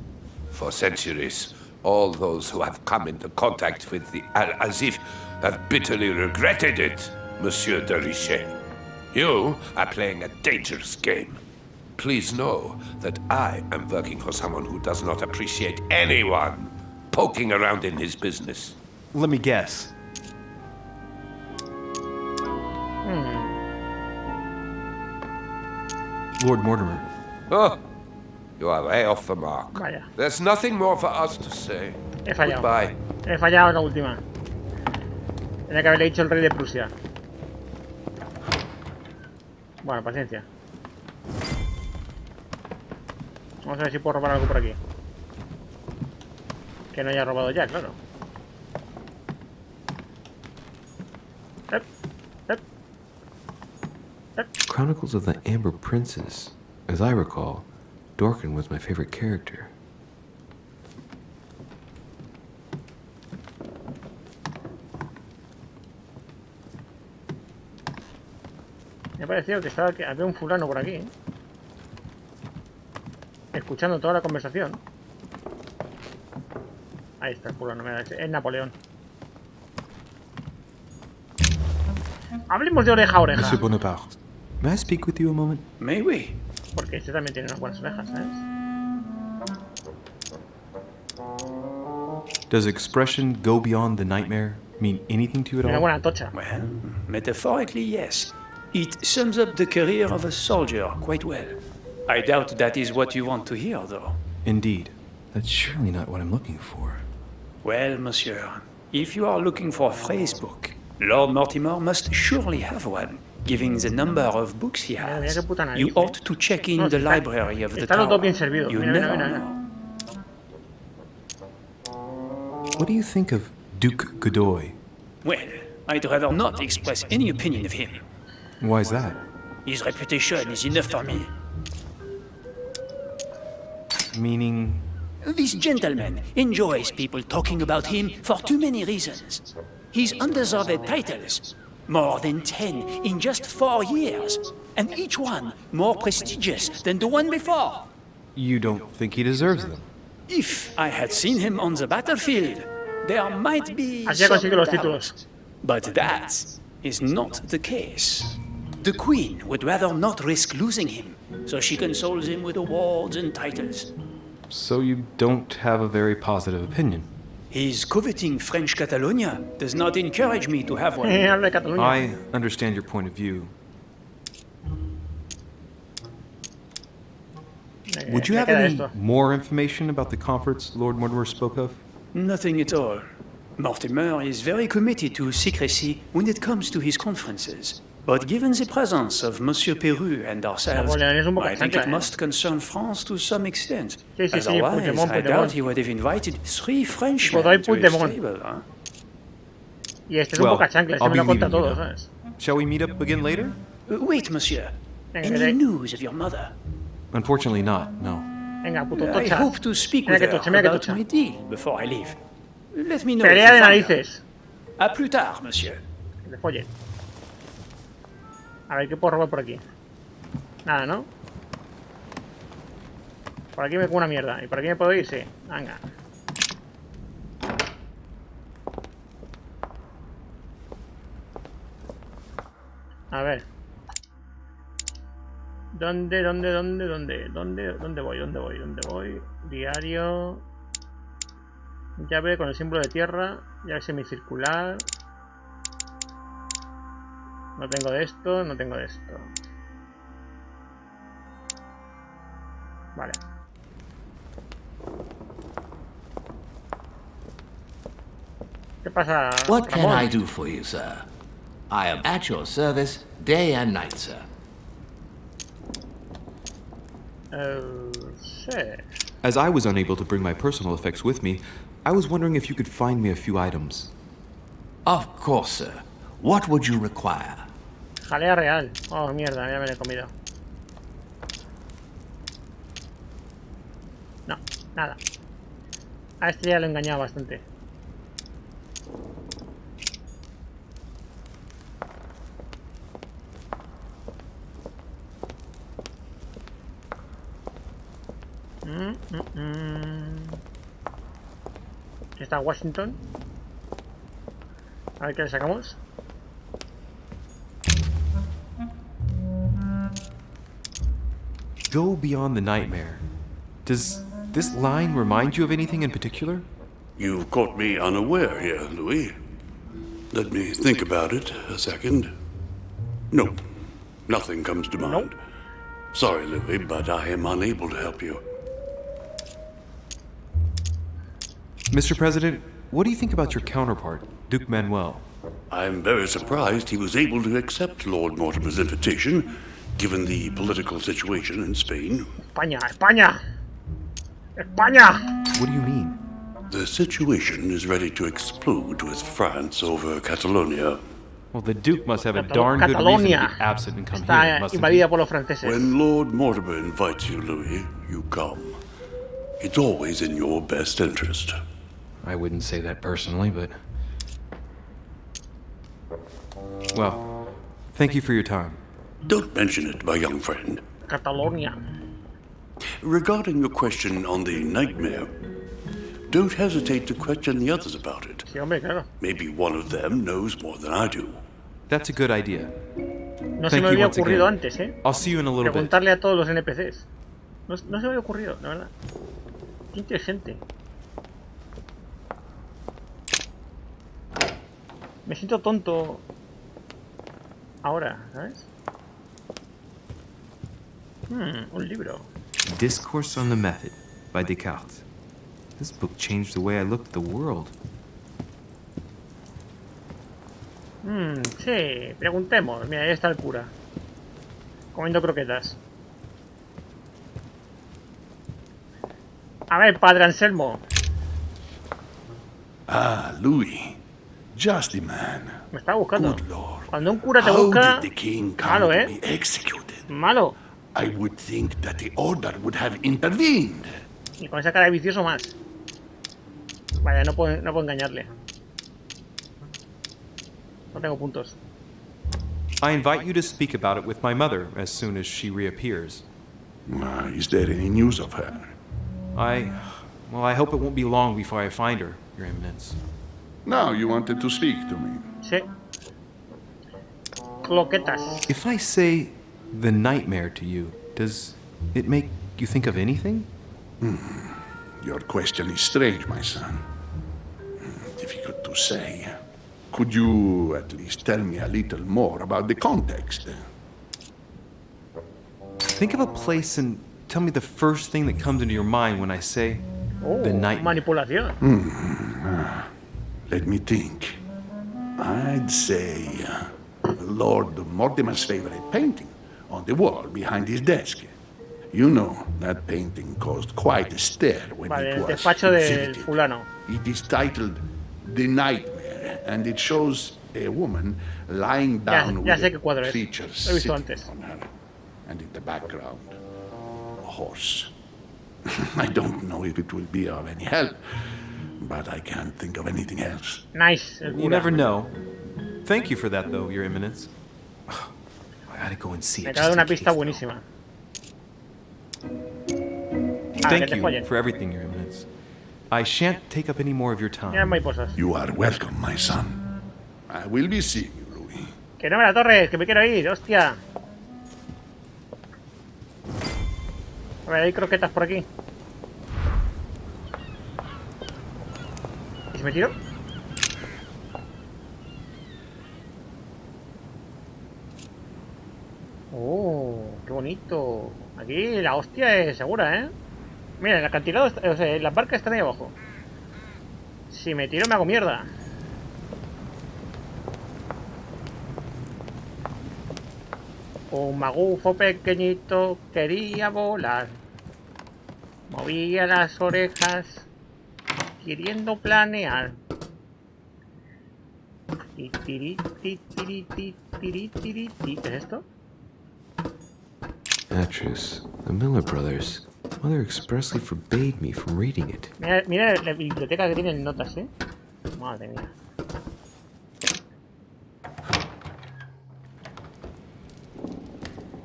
For centuries, all those who have come into contact with the Al-Azif have bitterly regretted it, Monsieur de Richet. You are playing a dangerous game. Please know that I am working for someone who does not appreciate anyone poking around in his business. Let me guess. Lord Mortimer. Oh, you are way off the mark. Vaya. There's nothing more for us to say. He fallado. Goodbye. He fallado la última. Tenía que haberle dicho el rey de Prusia. Bueno, paciencia. Vamos a ver si puedo robar algo por aquí. Que no haya robado ya, claro. Chronicles of the Amber Princess. As I recall, Dorkin was my favorite character. Me ha parecido que había un fulano por aquí, escuchando toda la conversación. Ahí está el fulano, mira, es Napoleón. Hablemos de oreja a oreja. Monsieur Bonaparte, may I speak with you a moment? May we? Porque este también tiene unas buenas orejas, ¿sabes? Does expression go beyond the nightmare mean anything to you at Una all? buena tocha. Well, metaphorically, yes. It sums up the career of a soldier quite well. I doubt that is what you want to hear, though. Indeed. That's surely not what I'm looking for. Well, monsieur, if you are looking for a phrase book, Lord Mortimer must surely have one, given the number of books he Mira has. qué puta nariz, You ought to check in No, the está- library of the Están los tower. dos bien servidos. You Mira, mira, never mira, mira. know. What do you think of Duke Godoy? Well, I'd rather not express any opinion of him. Why is that? His reputation is enough for me. Meaning... This gentleman enjoys people talking about him for too many reasons. His undeserved titles, more than 10 in just 4 years, and each one more prestigious than the one before. You don't think he deserves them? If I had seen him on the battlefield, there might be Así some consigue los doubt. títulos. But that is not the case. The Queen would rather not risk losing him, so she consoles him with awards and titles. So you don't have a very positive opinion? His coveting French Catalonia does not encourage me to have one. Habla de Cataluña. I understand your point of view. Would you have any more information about the conference Lord Mortimer spoke of? Nothing at all. Mortimer is very committed to secrecy when it comes to his conferences. But given the presence of Monsieur Peru and ourselves, I think it must concern France to some extent. Otherwise, I doubt he would have invited 3 Frenchmen to his table, huh? Y este es un poca chancla, se me lo cuenta todo, ¿sabes? Shall we meet up again later? Wait, monsieur. Any news of your mother? Unfortunately not, no. Venga, puto I tocha. hope to speak Mira with que her tocha, mira que about tocha. my deal before I leave. Let me know. Pelea if de you find her. narices. A plus tard, monsieur. Que te follen. A ver, ¿qué puedo robar por aquí? Nada, ¿no? Por aquí me como una mierda. ¿Y por aquí me puedo ir? Sí. Venga. A ver. ¿Dónde voy? Diario. Llave con el símbolo de tierra. Llave semicircular. No tengo de esto, no tengo de esto. Vale. ¿Qué pasa, What can Ramón? I do for you, sir? I am at your service day and night, sir. Sí. As I was unable to bring my personal effects with me, I was wondering if you could find me a few items. Of course, sir. What would you require? Jalea real. Oh, mierda, ya me lo he comido. No, nada. A este ya lo he engañado bastante. Está Washington. A ver qué le sacamos. Go beyond the nightmare. Does this line remind you of anything in particular? You've caught me unaware here, Louis. Let me think about it a second. No, nothing comes to mind. Nope. Sorry, Louis, but I am unable to help you. Mr. President, what do you think about your counterpart, Duke Manuel? I'm very surprised he was able to accept Lord Mortimer's invitation, given the political situation in Spain. España, España. España. What do you mean? The situation is ready to explode with France over Catalonia. Well, the Duke must have a darn good reason to be absent and come here, Está mustn't invadida he? por los franceses. When Lord Mortimer invites you, Louis, you come. It's always in your best interest. I wouldn't say that personally, but... Well, thank you for your time. Don't mention it, my young friend. Catalonia. Regarding your question on the nightmare, don't hesitate to question the others about it. Sí, hombre, claro. Maybe one of them knows more than I do. That's a good idea. No se me había ocurrido antes, ¿eh? I'll see you in a little bit. Preguntarle a todos los NPCs. No se me había ocurrido, la verdad. Qué inteligente. Me siento tonto ahora, ¿sabes? Un libro. Discourse on the Method by Descartes. This book changed the way I looked at the world. Sí, preguntemos. Mira, ahí está el cura. Comiendo croquetas. A ver, padre Anselmo. Ah, Louis. Just the man. Me está buscando. Good Lord. Cuando un cura te How busca, did the king come malo, to be executed? Malo. I would think that the order would have intervened. Y con esa cara de vicioso más. Vaya, no puedo engañarle. No tengo puntos. I invite you to speak about it with my mother as soon as she reappears. Is there any news of her? Well, I hope it won't be long before I find her, Your Eminence. Now you wanted to speak to me. Sí. Cloquetas. If I say the nightmare to you, does it make you think of anything? Your question is strange, my son. Difficult to say. Could you at least tell me a little more about the context? Think of a place and tell me the first thing that comes into your mind when I say the nightmare. Manipulación. Let me think. I'd say Lord Mortimer's favorite painting on the wall behind his desk. You know, that painting caused quite a stir when it was despacho del exhibited. fulano. It is titled The Nightmare, and it shows a woman lying down ya sé qué with cuadro es. features Lo he visto sitting antes. on her, and in the background, a horse. I don't know if it will be of any help, but I can't think of anything else. Nice. You never know. Thank you for that, though, Your Eminence. I gotta go and see it. Me acaba de una pista buenísima. Thank you for everything, Your Eminence. I shan't take up any more of your time. You are welcome, my son. I will be seeing you, Louis. Que no me la torres, que me quiero ir, hostia. A ver, hay croquetas por aquí. ¿Y si me tiro? Oh, qué bonito. Aquí la hostia es segura, ¿eh? Mira, el acantilado, o sea, las barcas están ahí abajo. Si me tiro me hago mierda. Un magufo pequeñito quería volar. Movía las orejas queriendo planear. ¿Qué es esto? Aventuras, the Miller brothers. Mother expressly forbade me from reading it. Mira la biblioteca que tienen notas, ¿eh? Madre mía.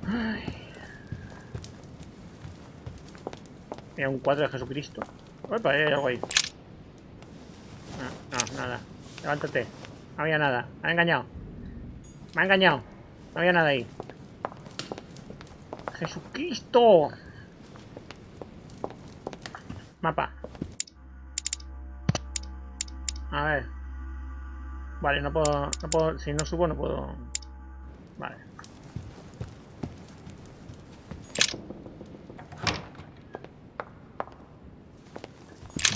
Ay. Mira, un cuadro de Jesucristo. Opa, hay algo ahí. No, nada. Levántate. No había nada. Me ha engañado. Me ha engañado. No había nada ahí. ¡Jesucristo! Mapa. A ver. Vale, no puedo... Si no subo no puedo... Vale.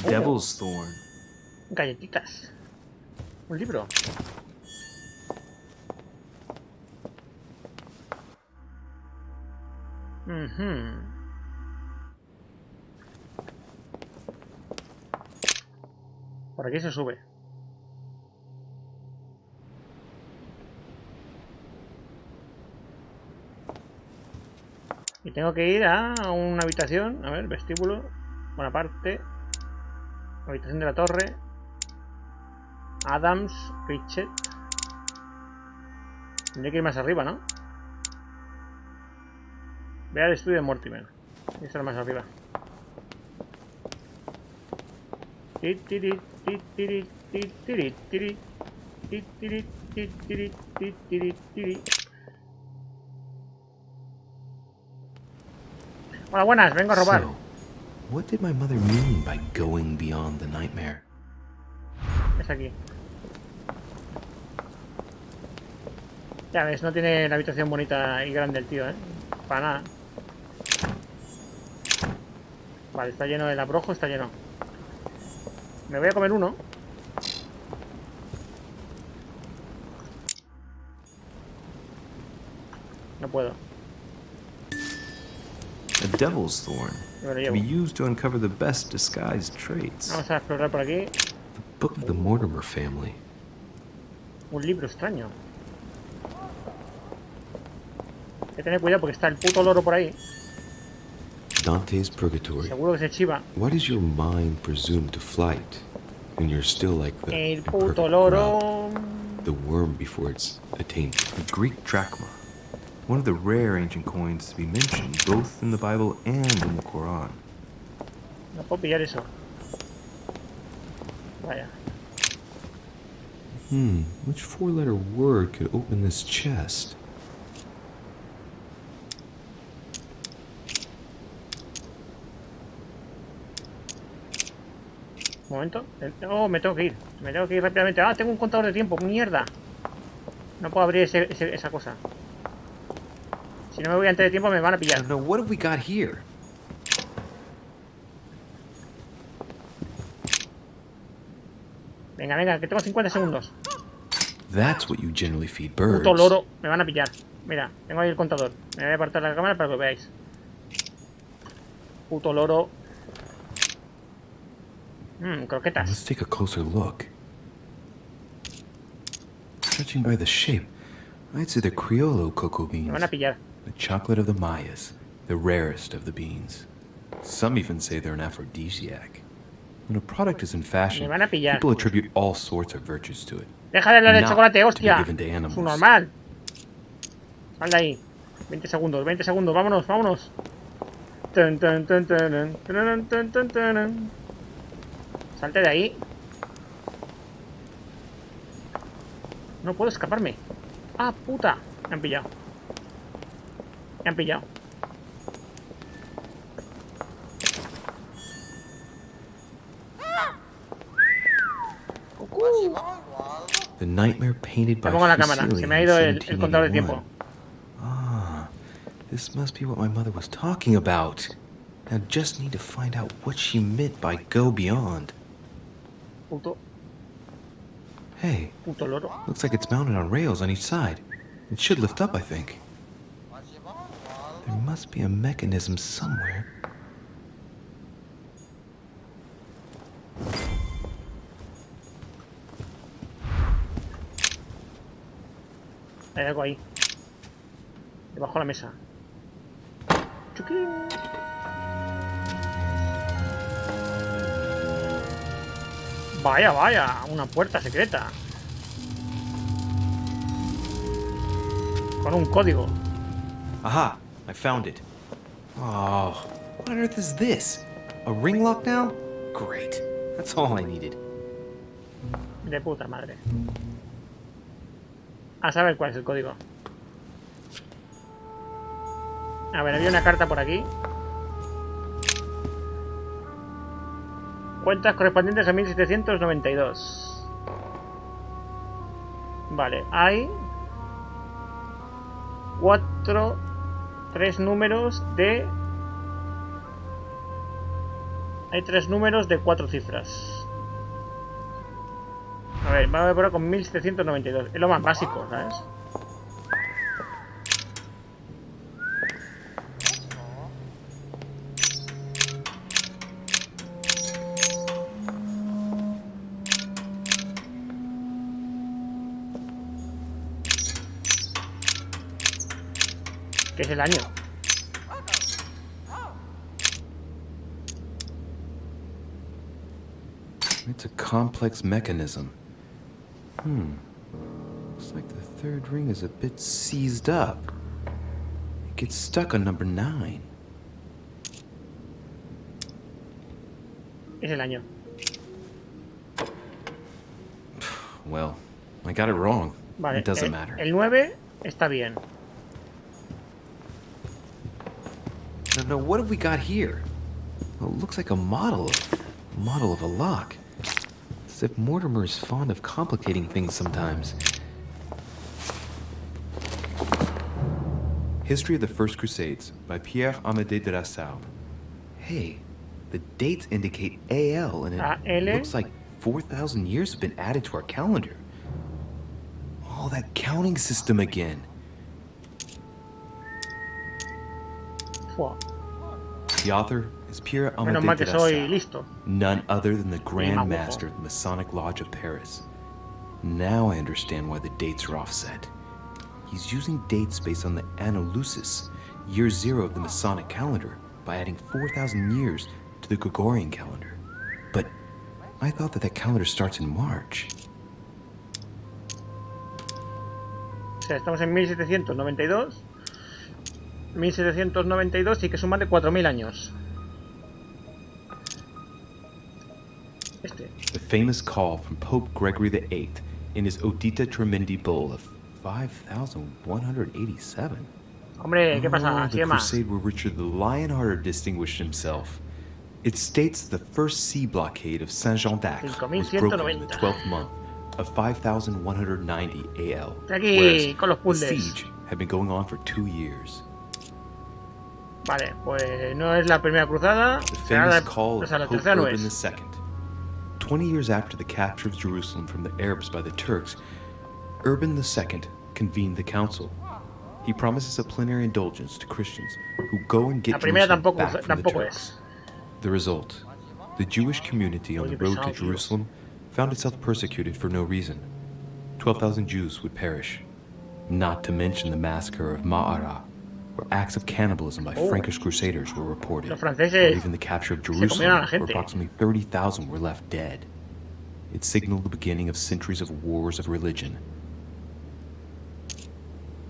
Devil's Thorn. Galletitas. Un libro. Por aquí se sube. Y tengo que ir a una habitación. A ver, vestíbulo. Buena parte. Habitación de la torre. Adams, Pritchett. Tendría que ir más arriba, ¿no? Ve al estudio de Mortimer. Y estar más arriba. Hola, buenas, vengo a robar. So, what did my mother mean by going beyond the nightmare? Es aquí. Ya ves, no tiene la habitación bonita y grande el tío, ¿eh? Para nada. Vale, está lleno el abrojo, está lleno. Me voy a comer uno. No puedo. A devil's thorn Me lo can be llevo. used to uncover the best disguised traits. Vamos a explorar por aquí. The Book of the Mortimer family. Un libro extraño. Hay que tener cuidado porque está el puto loro por ahí. Dante's Purgatory. Seguro que se chiva. Why does your mind presume to flight when you're still like the El puto loro. The worm before it's attained? The Greek drachma. One of the rare ancient coins to be mentioned both in the Bible and in the Quran. No puedo pillar eso. Vaya. Which four-letter word could open this chest? Un momento. Oh, me tengo que ir. Me tengo que ir rápidamente. Ah, tengo un contador de tiempo. Mierda. No puedo abrir esa cosa. Si no me voy antes de tiempo me van a pillar. No, what have we got here? Venga, venga, que tengo 50 segundos. That's what you generally feed birds. Puto loro, me van a pillar. Mira, tengo ahí el contador. Me voy a apartar la cámara para que lo veáis. Puto loro. Croquetas. Let's take a closer look. Judging by the shape, I'd say the Criollo cocoa beans. Me van a pillar. The chocolate of the Mayas, the rarest of the beans. Some even say they're an aphrodisiac. When a product is in fashion, Me van a pillar. people attribute all sorts of virtues to it. Deja de hablar de Not chocolate, to be hostia. given to Es animals. un normal. Sal de ahí. 20 segundos, vámonos, vámonos. Tun, tun, tun, tun, tun, tun, tun, tun. Salte de ahí. No puedo escaparme. Ah, puta. Me han pillado. Me han pillado. The nightmare painted by Me pongo la cámara. Se me ha ido el contador de tiempo. Ah, this must be what my mother was talking about. Now just need to find out what she meant by go beyond. Puto. Hey, Puto loro. looks like it's mounted on rails on each side. It should lift up, I think. There must be a mechanism somewhere. Hay algo ahí. Debajo de la mesa. ¡Chuquín! Vaya, vaya. Una puerta secreta. Con un código. Aha, I found it. Oh, what on earth is this? A ring lock now? Great. That's all I needed. De puta madre. A saber cuál es el código. A ver, había una carta por aquí. Cuentas correspondientes a 1792. Vale, hay 3 números de... Hay 3 números de 4 cifras. A ver, vamos a ver con 1792. Es lo más básico, ¿sabes? ¿Qué es el año? It's a complex mechanism. Looks like the third ring is a bit seized up. It gets stuck on number 9. Es el año. Well, I got it wrong. Vale, It doesn't matter. El 9 está bien. No, what have we got here? Well, it looks like a model of a lock. It's as if Mortimer is fond of complicating things sometimes. History of the First Crusades by Pierre Amédée de la Salle. Hey, the dates indicate AL, and it looks like 4,000 years have been added to our calendar. Oh, that counting system again. The author is Pierre Menos mal que soy listo. none other than the Grand Master of the Masonic Lodge of Paris. Now I understand why the dates are offset. He's using dates based on the Anno Lucis, year 0 of the Masonic calendar, by adding 4,000 years to the Gregorian calendar. But I thought that calendar starts in March. O sea, estamos en 1792. 1792 y que sumarle 4.000 años. The famous call from Pope Gregory VIII in his Audita Tremendi Bull of 5,187. Hombre, ¿qué pasa? The crusade where Richard the Lionhearted distinguished himself. It states the first sea blockade of Saint-Jean d'Acre was broken in the 12th month of 5,190 AL, Aquí, con los the puzzles. siege had been going on for 2 years. Vale, pues no es la primera cruzada. The famous call of la Pope tercera no Urban es. II. 20 years after the capture of Jerusalem from the Arabs by the Turks, Urban II convened the council. He promises a plenary indulgence to Christians who go and get Jerusalem back from the Turks. The result, the Jewish community on the road to Jerusalem found itself persecuted for no reason. 12,000 Jews would perish, not to mention the massacre of Ma'ara, where acts of cannibalism by Frankish crusaders were reported, or even the capture of Jerusalem, where approximately 30,000 were left dead. It signaled the beginning of centuries of wars of religion.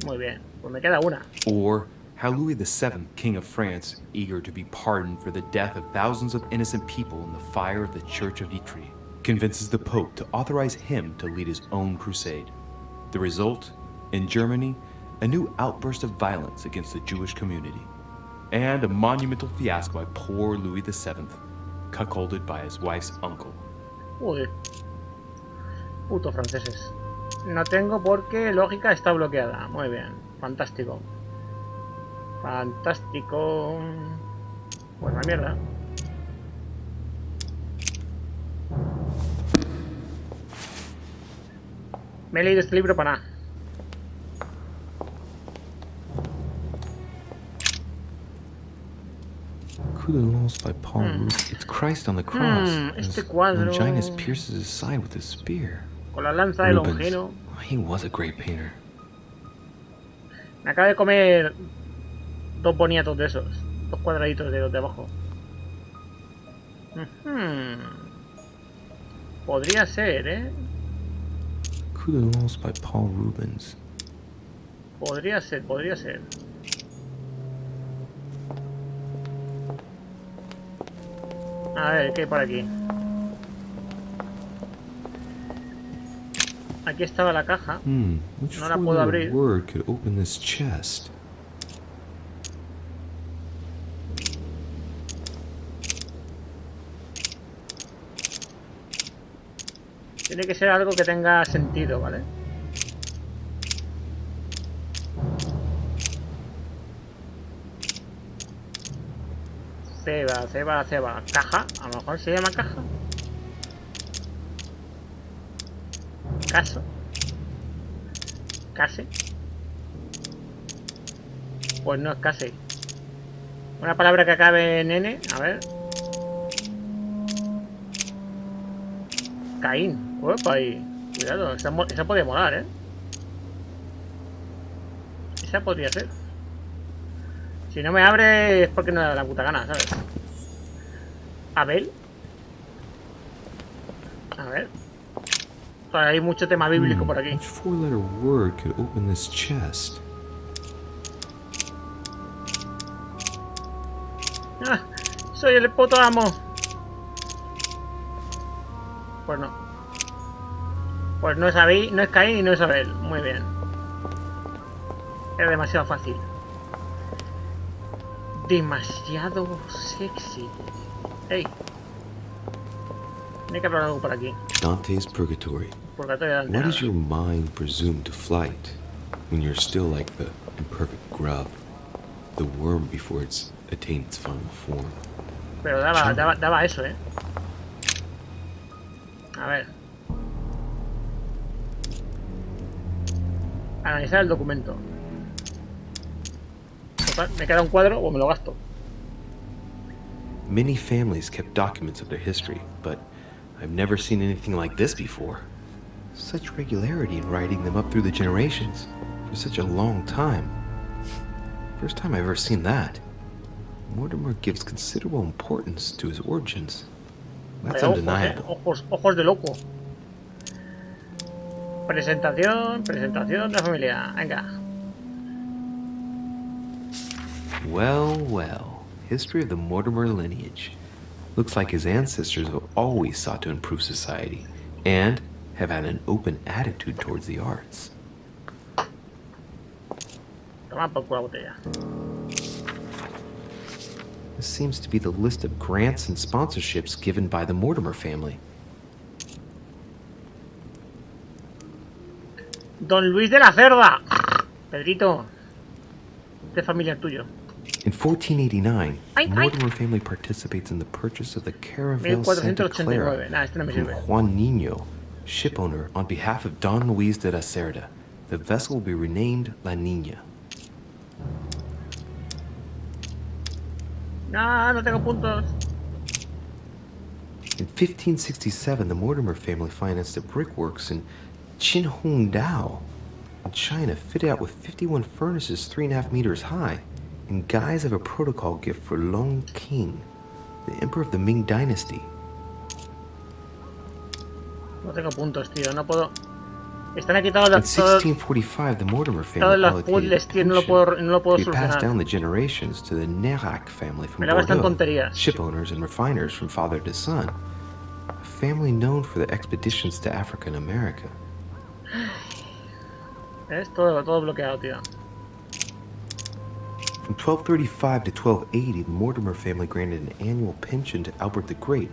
Muy bien, pues me queda una. Or how Louis VII, King of France, eager to be pardoned for the death of thousands of innocent people in the fire of the Church of Vitry, convinces the Pope to authorize him to lead his own crusade. The result, in Germany, a new outburst of violence against the Jewish community, and a monumental fiasco by poor Louis VII, cuckolded by his wife's uncle. Uy. Putos franceses. No tengo porque lógica está bloqueada. Muy bien, fantástico. Fantástico. Pues la mierda. Me he leído este libro para nada. Coup de lance by Paul Roux. It's Christ on the cross. Este cuadro. Longinus pierces his side with his spear. Con la lanza de Longino. He was a great painter. Me acabo de comer 2 boniatos de esos. 2 cuadraditos de los de abajo. Podría ser, ¿eh? Coup de lance by Paul Rubens. Podría ser, podría ser. A ver, ¿qué hay por aquí? Aquí estaba la caja. No la puedo abrir. Word could open this chest. Tiene que ser algo que tenga sentido, ¿vale? Ceba. Caja. A lo mejor se llama caja. Caso. Case. Pues no es case. Una palabra que acabe en N. A ver. Caín. Opa, ahí. Cuidado. Esa podría molar, ¿eh? Esa podría ser. Si no me abre es porque no da la puta gana, ¿sabes? Abel. A ver. Hay mucho tema bíblico por aquí. Which 4-letter word could open this chest? Ah, soy el puto amo. Pues no. Pues no es Abel, no es Caín y no es Abel. Muy bien. Es demasiado fácil. Demasiado sexy. Hey. Tiene que hablar algo por aquí. Dante's Purgatory. Purgatorio de Dante. What does your mind presume to flight when you're still like the imperfect grub, the worm before it's attained its final form? Pero daba eso, ¿eh? A ver. Analizar el documento. Me queda un cuadro o me lo gasto. Many families kept documents of their history, but I've never seen anything like this before. Such regularity in writing them up through the generations for such a long time. First time I've ever seen that. Mortimer gives considerable importance to his origins. That's undeniable. Ojos de loco. Presentación de familia. Venga. Well. History of the Mortimer lineage. Looks like his ancestors have always sought to improve society and have had an open attitude towards the arts. Toma por culo la botella. This seems to be the list of grants and sponsorships given by the Mortimer family. Don Luis de la Cerda. Pedrito. De familia tuyo. In 1489, the Mortimer family participates in the purchase of the Caravel Santa Clara from Juan Niño, shipowner, on behalf of Don Luis de la Cerda. The vessel will be renamed La Niña. No tengo puntos. In 1567, the Mortimer family financed the brickworks in Qinhongdao in China, fitted out with 51 furnaces 3.5 meters high, in guise of a protocol gift for Long King, the emperor of the Ming dynasty. No tengo puntos, tío, no puedo. Están aquí todos los. In 1645, the Mortimer family puzzles, tío, no lo puedo solucionar. Passed down the generations to the Nerac family from Bordeaux, ship owners and refiners from father to son, a family known for their expeditions to Africa and America. Es todo bloqueado, tío. From 1235 to 1280, the Mortimer family granted an annual pension to Albert the Great,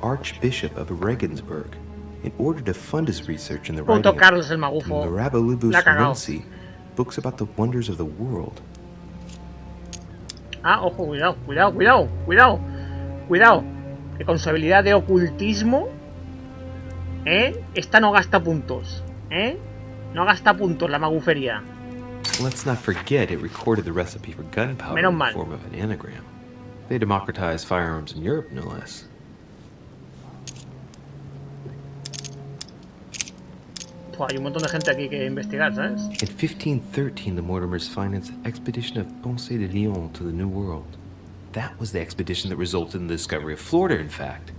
Archbishop of Regensburg, in order to fund his research in the writing of Mirabilibus Vinci, books about the wonders of the world. Ojo, cuidado. Que con su habilidad de ocultismo, esta no gasta puntos, No gasta puntos la magufería. Let's not forget it recorded the recipe for gunpowder in the form of an anagram. They democratized firearms in Europe, no less. Hay un montón de gente aquí que investigar, ¿sabes? In 1513, the Mortimers financed an expedition of Ponce de Leon to the New World. That was the expedition that resulted in the discovery of Florida, in fact.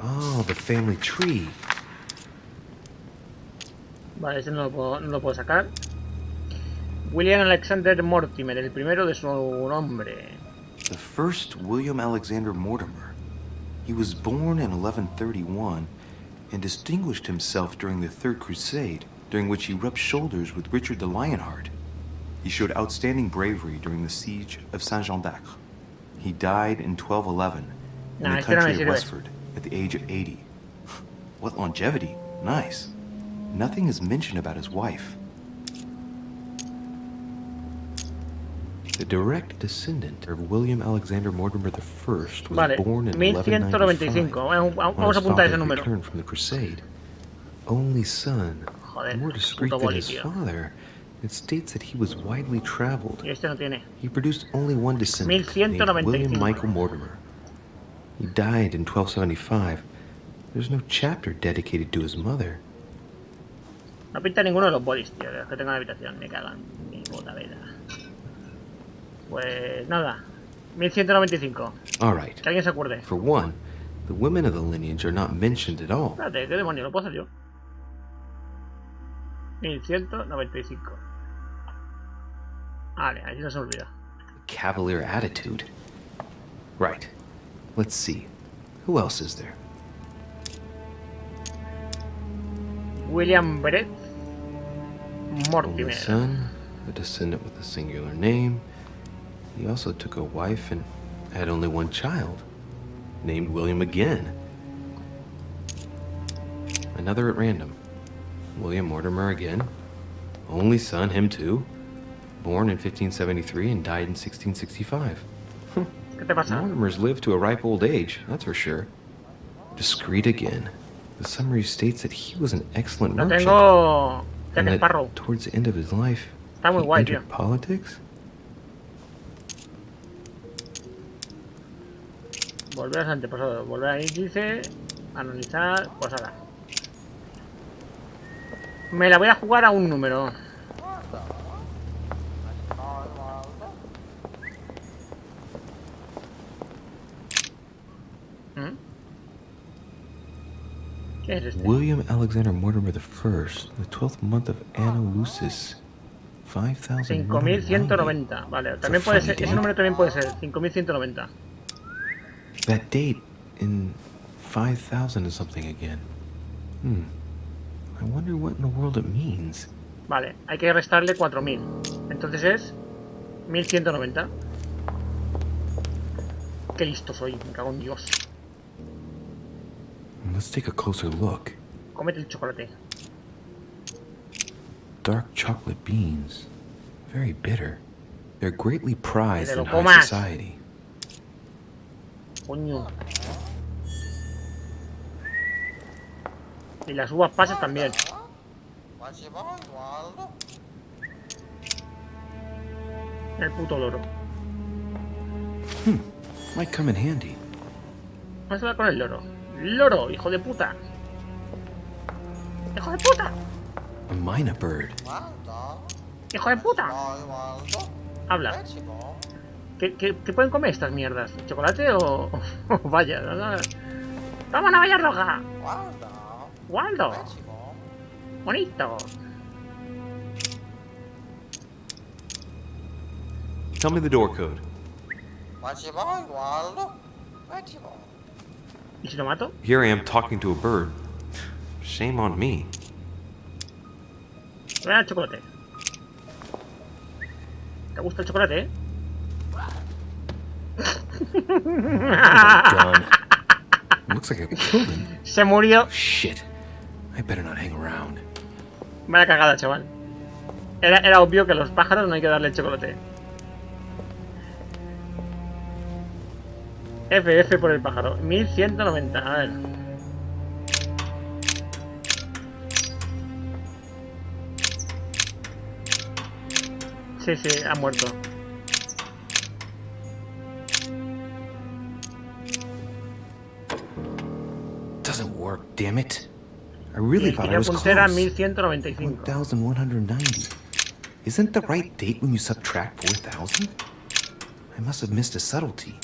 Oh, the family tree. Vale, ese no lo puedo sacar. William Alexander Mortimer, el primero de su nombre. The first William Alexander Mortimer. He was born in 1131 and distinguished himself during the Third Crusade, during which he rubbed shoulders with Richard the Lionheart. He showed outstanding bravery during the siege of Saint-Jean d'Acre. He died in 1211 in the country of Westford at the age of 80. What longevity! Nice. Nothing is mentioned about his wife. The direct descendant of William Alexander Mortimer I was born in 1195 when his father returned from the Crusade. Only son, more discreet than his father, it states that he was widely traveled. He produced only one descendant, named William Michael Mortimer. He died in 1275. There's no chapter dedicated to his mother. No pinta ninguno de los bodies, tío, que tengo en la habitación, me cagan, mi puta vida. Pues nada, 1195. All right. Que alguien se acuerde. For one, the women of the lineage are not mentioned at all. Espérate, ¿qué demonio? ¿Lo puedo hacer yo? 1195. Vale, ahí no se olvida. Cavalier attitude. Right. Let's see. Who else is there? William Brett Mortimer. Only son, a descendant with a singular name. He also took a wife and had only one child, named William again. Another at random. William Mortimer again. Only son, him too. Born in 1573 and died in 1665. ¿Qué te pasa? Mortimers lived to a ripe old age, that's for sure. Discreet again. The summary states that he was an excellent merchant, and that towards the end of his life, Está muy guay, tío. Politics? Volver al antepasado. Volver a índice. Analizar. Pues ahora. Me la voy a jugar a un número. ¿Qué es este? William Alexander Mortimer I, the 12th month of Anno Lucis. 5190. Vale, también puede ser. Ese número también puede ser. 5190. That date in 5000 is something again. I wonder what in the world it means. Vale, hay que restarle 4000. Entonces es 1190. Qué listo soy, me cago en Dios. Let's take a closer look. Cómete el chocolate. Dark chocolate beans. Very bitter. They're greatly prized in high society. Coño. Y las uvas pasas también. El puto loro. Might come in handy. Vamos a hablar con el loro. Loro, hijo de puta. Hijo de puta. A mina bird. Hijo de puta. Habla. ¿Qué pueden comer estas mierdas? ¿Chocolate o vaya? ¡Toma una valla roja! ¡Waldo! ¡Bonito! Tell me the door code. ¿Y si lo mato? Here I am talking to a bird. Shame on me. Voy a dar chocolate. ¿Te gusta el chocolate, eh? Done. Looks like I killed him. Se murió. Shit. I better not hang around. Vaya cagada, chaval. Era obvio que a los pájaros no hay que darle chocolate. F por el pájaro. 1190. A ver. Sí, ha muerto. Doesn't work, damn it. I really thought I was close. 1190. Isn't the right date when you subtract 4000? I must have missed a subtlety.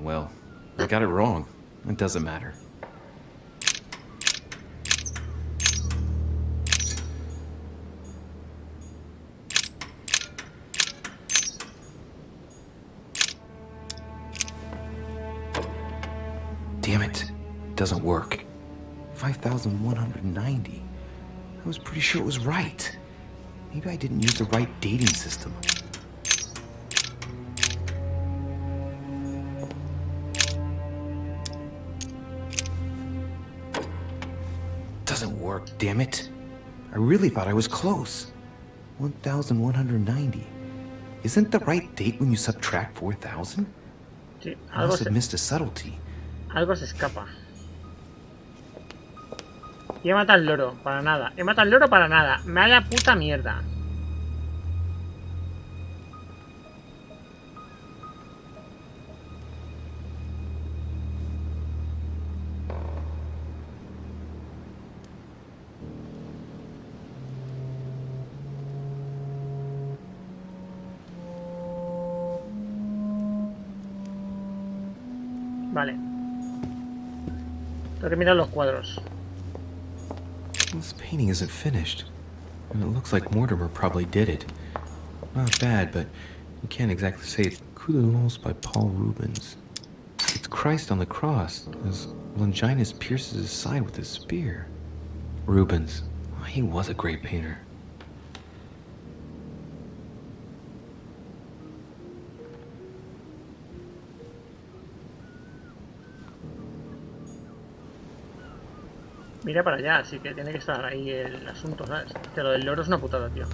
Well, I got it wrong. It doesn't matter. Damn it. It doesn't work. 5190. I was pretty sure it was right. Maybe I didn't use the right dating system. Doesn't work, damn it. I really thought I was close. 1190. Isn't the right date when you subtract 4000? Sí, I must have missed a subtlety. Algo se escapa. Y he matado al loro, para nada. He matado al loro para nada. Me vaya puta mierda. Vale. Tengo que mirar los cuadros. This painting isn't finished. And it looks like Mortimer probably did it. Not bad, but you can't exactly say it's Coup de Lance by Paul Rubens. It's Christ on the cross, as Longinus pierces his side with his spear. Rubens, he was a great painter. Mira para allá, así que tiene que estar ahí el asunto, ¿sabes? Que lo del loro es una putada, tío.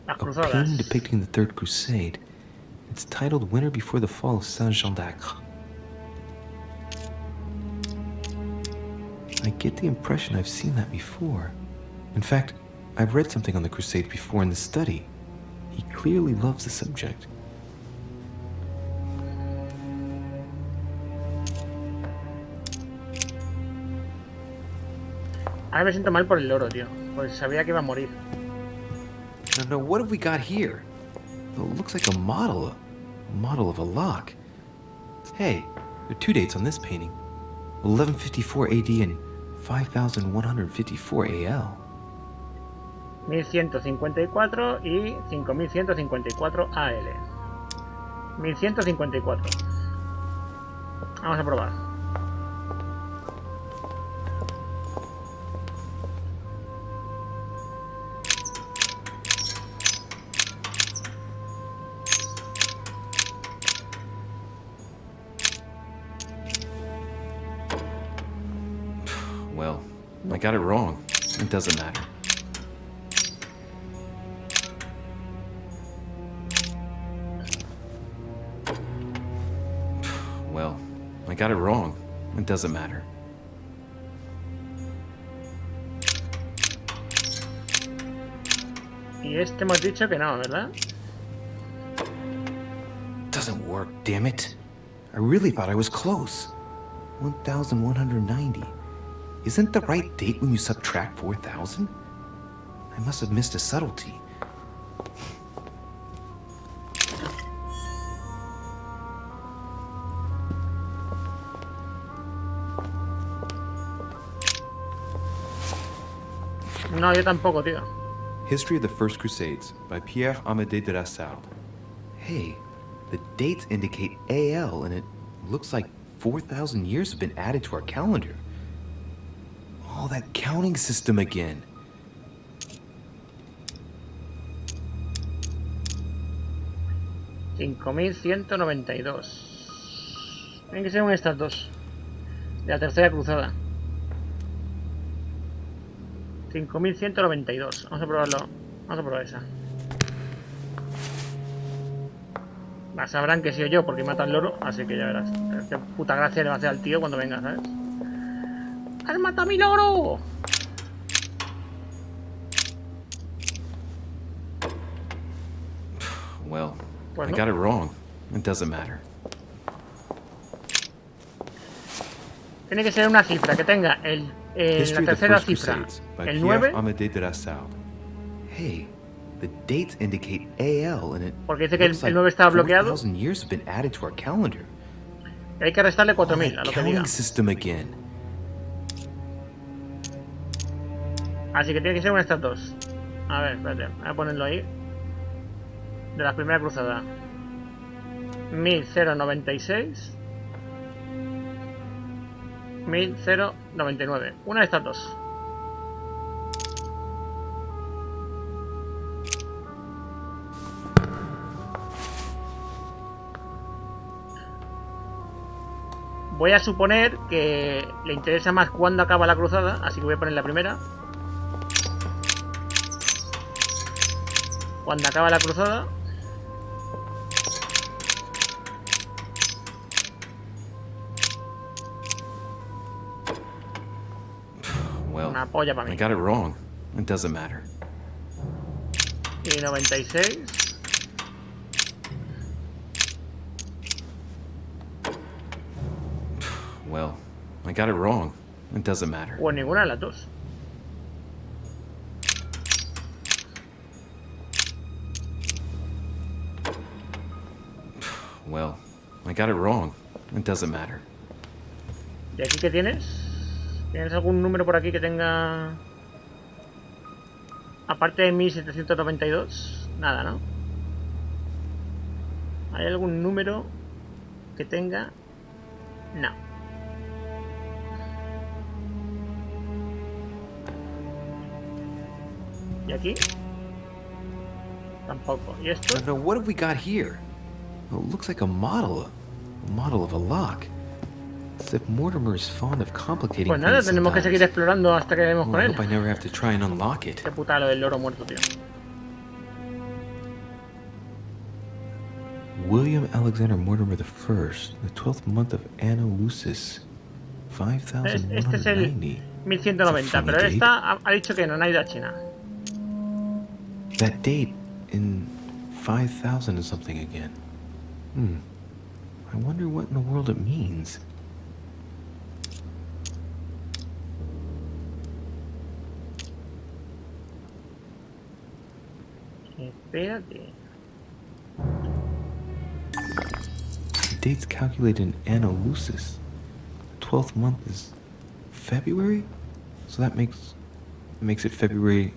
Las cruzadas. A painting depicting the Third Crusade. It's titled Winter Before the Fall of Saint Jean d'Acre. I get the impression I've seen that before. In fact, I've read something on the Crusades before in the study. He clearly loves the subject. Ahora me siento mal por el loro, tío. Pues sabía que iba a morir. No, what have we got here? Oh, it looks like a model of a lock. Hey, there are 2 dates on this painting. 1154 AD and 5154 AL. 1154 y 5154 AL. 1154. Vamos a probar. Well, I got it wrong. It doesn't matter. Well, I got it wrong. It doesn't matter. Y este hemos dicho que no, ¿verdad? Doesn't work, damn it. I really thought I was close. 1190. Isn't the right date when you subtract 4,000? I must have missed a subtlety. No, yo tampoco, tío. History of the First Crusades by Pierre Amédée de la Salle. Hey, the dates indicate AL and it looks like 4,000 years have been added to our calendar. Oh, that counting system again. $5,192. Tienen que ser una de estas dos. De la tercera cruzada. 5.192. Vamos a probarlo. Vamos a probar esa. Sabrán que he sido yo porque mata al loro, así que ya verás. Qué puta gracia le va a hacer al tío cuando venga, ¿sabes? ¡Has matado a mi loro! Well, pues I no. got it wrong. It doesn't matter. Tiene que ser una cifra que tenga la tercera cifra, el 9. Hey, the dates indicate AL and it porque dice que el 9 está bloqueado. Years have been added to our calendar. Y hay que restarle 4.000 a lo que diga. System again. Así que tiene que ser una de estas dos. A ver, espérate, voy a ponerlo ahí. De la primera cruzada. 1096. 1099. Una de estas dos. Voy a suponer que le interesa más cuándo acaba la cruzada, así que voy a poner la primera. Cuando acaba la cruzada. Well, una polla para mí. I got it wrong. It doesn't matter. Y 96. Well, I got it wrong. It doesn't matter. O ninguna de las dos. Well, I got it wrong. It doesn't matter. ¿Y aquí qué tienes? ¿Tienes algún número por aquí que tenga... aparte de 1792? Nada, ¿no? ¿Hay algún número que tenga? No. ¿Y aquí? Tampoco. ¿Y esto? No, what have we got here? Oh, it looks like a model of a lock. As if Mortimer is fond of complicating pues nada, tenemos que seguir explorando hasta que demos con él. I hope I never have to try and unlock it. Qué puta lo del loro muerto, tío. William Alexander Mortimer I, the 12th month of Anno Lucis, 5190. Este es 1190, pero esta ha dicho que no ha ido a China. That date in 5000 and something again. I wonder what in the world it means. Espérate. The date's calculated in Analusis. The 12th month is February? So that makes it February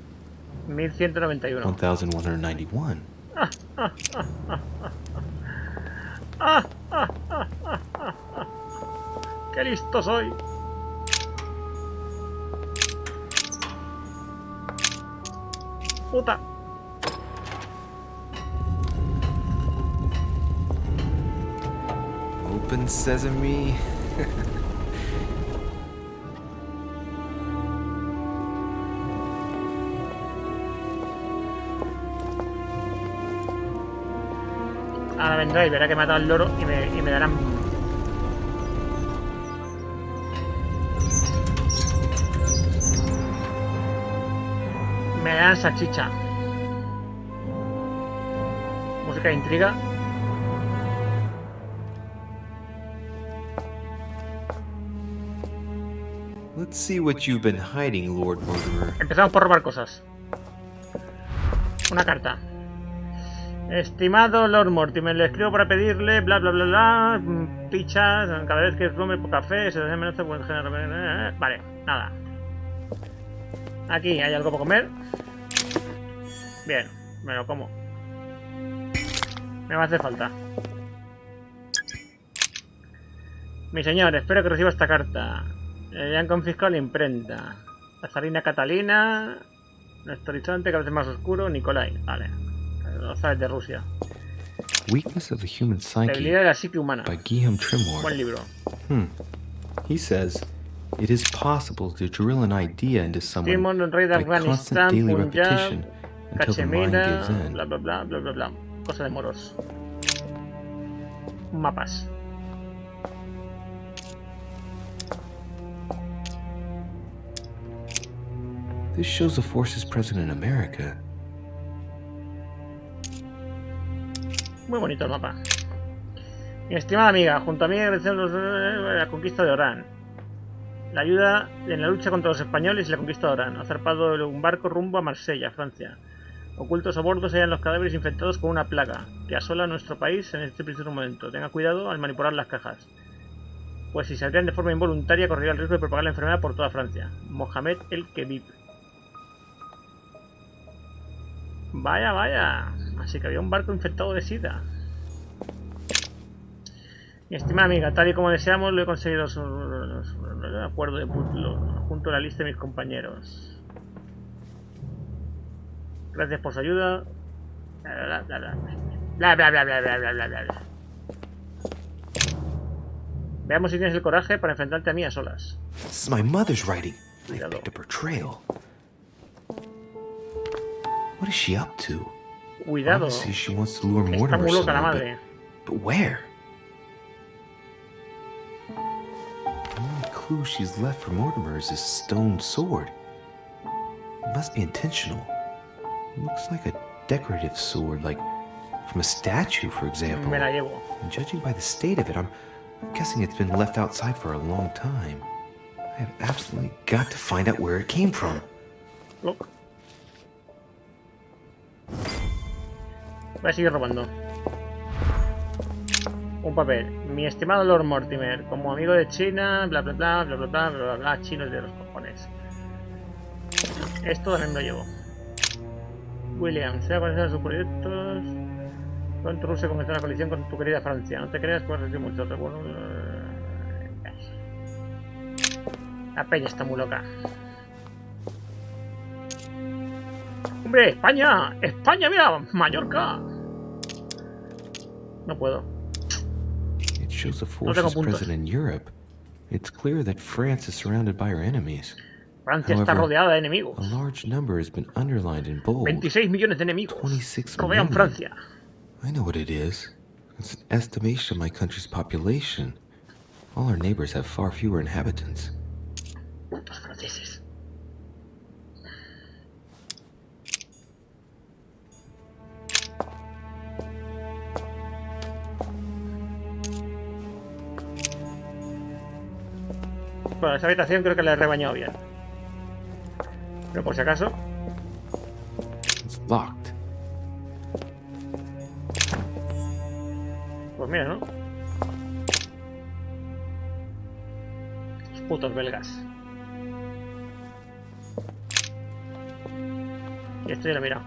1191. 1191. ¡Qué listo soy! ¡Puta! Open sesame. Ahora vendrá y verá que he matado al loro y me darán... Me darán salchicha. Música de intriga. Let's see what you've been hiding, Lord Murderer. Empezamos por robar cosas. Una carta. Estimado Lord Mortimer, le escribo para pedirle bla bla bla bla, pichas, cada vez que tome café se da menos buen género. Vale, nada. Aquí hay algo para comer. Bien, me lo como. Me va a hacer falta. Mi señor, espero que reciba esta carta. Ya han confiscado la imprenta. La zarina Catalina. Nuestro horizonte cada vez más oscuro. Nikolai. Vale. Lo sabes de Rusia. Weakness of the Human Psyche Debilidad de la psique humana. by Guillaume Trimore. Buen libro. He says, it is possible to drill an idea into someone Timon, rey de by constant Afganistán, daily Punjab, repetition until the mind Cachemira, gives in. bla bla bla bla bla bla. Cosa de moros. Mapas. This shows the forces present in America. Muy bonito el mapa. Mi estimada amiga, junto a mí agradecemos la conquista de Orán. La ayuda en la lucha contra los españoles y la conquista de Orán. Ha zarpado un barco rumbo a Marsella, Francia. Ocultos a bordo se hallan los cadáveres infectados con una plaga que asola nuestro país en este preciso momento. Tenga cuidado al manipular las cajas, pues si saldrían de forma involuntaria correría el riesgo de propagar la enfermedad por toda Francia. Mohamed el Kebib. Vaya, vaya. Así que había un barco infectado de sida. Mi estimada amiga, tal y como deseamos, lo he conseguido el acuerdo de Putlo, junto a la lista de mis compañeros. Gracias por su ayuda. Bla bla bla bla bla bla bla bla bla bla bla bla. Veamos si tienes el coraje para enfrentarte a mí a solas. This is my mother's writing. I picked up her trail. What is she up to? Cuidado. Obviously she wants to lure Está Mortimer muy loca la somewhere, madre. but where? The only clue she's left for Mortimer is his stone sword. It must be intentional. It looks like a decorative sword, like from a statue, for example. Me la llevo. And judging by the state of it, I'm guessing it's been left outside for a long time. I have absolutely got to find out where it came from. Look. Voy a seguir robando. Un papel. Mi estimado Lord Mortimer, como amigo de China, bla bla bla bla bla bla bla bla bla, chinos de los cojones. Esto también lo llevo. William, sea cual sean sus proyectos. Pronto Rusia comenzó una coalición con tu querida Francia. No te creas, puedes recibir mucho recuerdo. La peña está muy loca. ¡Hombre! ¡España! ¡España! ¡Mira! ¡Mallorca! No puedo. It shows the forces present in Europe. It's clear that France is surrounded by her enemies. Francia está rodeada de enemigos. A large number has been underlined in bold. 26 millones de enemigos. 26 rodean Francia. I know what it is. It's an estimation of my country's population. All our neighbors have far fewer inhabitants. Putos franceses. Bueno, esa habitación creo que la he rebañado bien. Pero por si acaso. It's locked. Pues mira, ¿no? Los putos belgas. Y esto ya lo he mirado.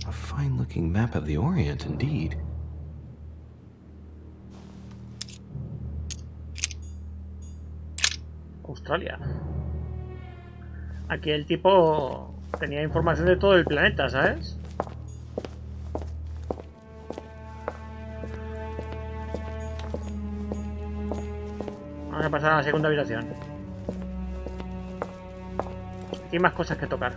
A fine-looking map of the Orient, indeed. Australia. Aquí el tipo tenía información de todo el planeta, ¿sabes? Vamos a pasar a la segunda habitación. Aquí hay más cosas que tocar.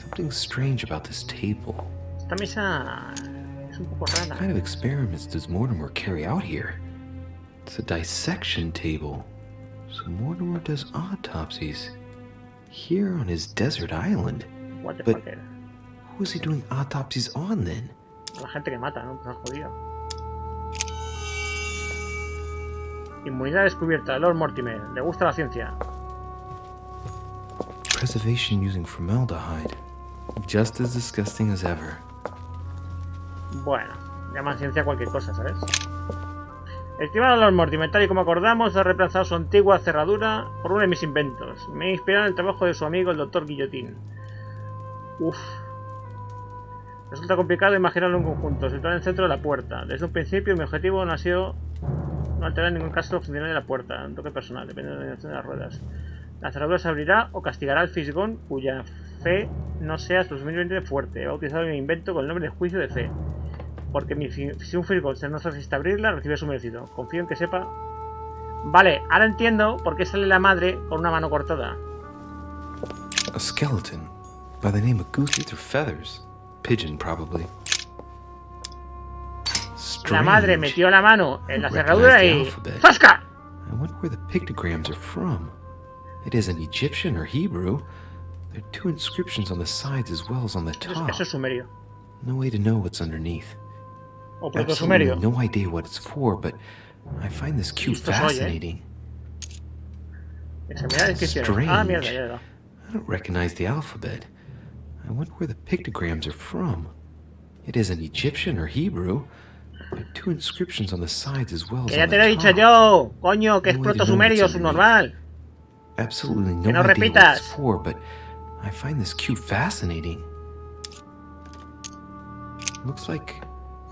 Something strange about this table. Esta mesa es un poco rara. What kind of experiments does Mortimer carry out here? It's a dissection table. So Mortimer does autopsies here on his desert island. What the But fuck? who is he doing autopsies on then? La gente que mata, ¿no? Pues jodido. Inmunidad descubierta, Lord Mortimer. Le gusta la ciencia. Preservation using formaldehyde. Just as disgusting as ever. Bueno, llaman ciencia cualquier cosa, ¿sabes? Estimado Lord Mortimer, tal y como acordamos, ha reemplazado su antigua cerradura por uno de mis inventos. Me he inspirado en el trabajo de su amigo, el Dr. Guillotín. Uf. Resulta complicado imaginarlo en conjunto, situado en el centro de la puerta. Desde un principio, mi objetivo no ha sido no alterar en ningún caso la funcionalidad de la puerta, un toque personal, depende de la dirección de las ruedas. La cerradura se abrirá o castigará al fisgón cuya fe no sea suficientemente fuerte. He bautizado mi invento con el nombre de juicio de fe. Porque si un fisgón se nos resiste a abrirla, recibe su merecido. Confío en que sepa. Vale, ahora entiendo por qué sale la madre con una mano cortada. A skeleton by the name of Goose Eater Feathers. Pigeon, probably. La madre metió la mano en la cerradura y... ¡Zasca! I wonder where the pictograms are from. It isn't Egyptian or Hebrew. There are two inscriptions on the sides as well as on the top. Eso es sumerio. No way to know what's underneath. O proto-sumerio. No idea what it's for, but I find this cue fascinating. Strange. Ah, mierda, ya. I don't recognize the alphabet. I wonder where the pictograms are from. It isn't Egyptian or Hebrew. There are two inscriptions on the sides as well as on the top. Que ya te lo he dicho yo, coño, que es proto-sumerio, subnormal. Absolutely no idea what it's for, but I find this cue fascinating. Looks like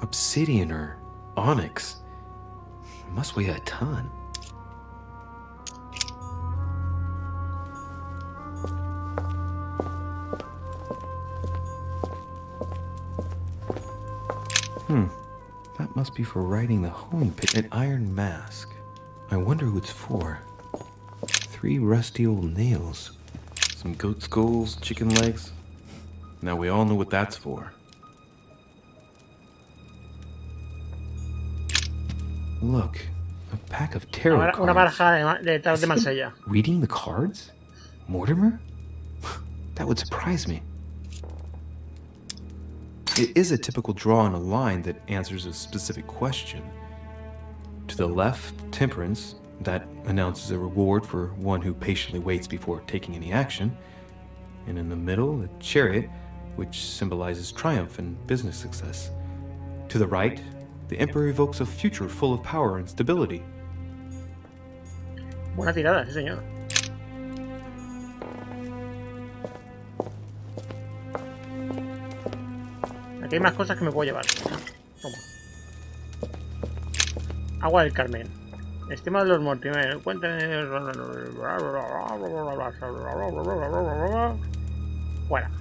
obsidian or onyx. It must weigh a ton. That must be for writing the home pit. An iron mask. I wonder who it's for. 3 rusty old nails. Some goat skulls, chicken legs. Now we all know what that's for. Look, a pack of tarot cards. Una baraja de tarot de Marsella. Reading the cards? Mortimer? That would surprise me. It is a typical draw on a line that answers a specific question. To the left, temperance. That announces a reward for one who patiently waits before taking any action. And in the middle, a chariot, which symbolizes triumph and business success. To the right, the Emperor evokes a future full of power and stability. Buena tirada, sí señor. Aquí hay más cosas que me puedo llevar. Toma. Agua del Carmen. Estimado Lord Mortimer, cuéntame... Fuera.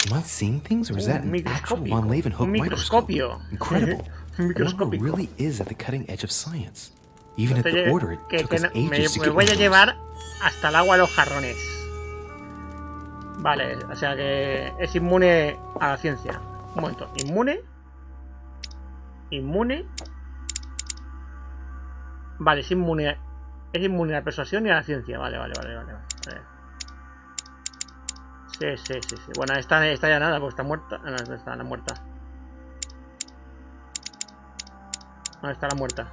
Am I seeing things, or is that an actual Von Leeuwenhoek microscope? Incredible. What really is at the cutting edge of science. Even at the order, it took us ages to get me voy a llevar hasta el agua de los jarrones. Vale, o sea que es inmune a la ciencia. Un momento, ¿inmune? Inmune. Vale, es inmune a la persuasión y a la ciencia. Vale. Sí. Bueno, esta ya nada, porque está muerta. No, está la muerta. No, está la muerta.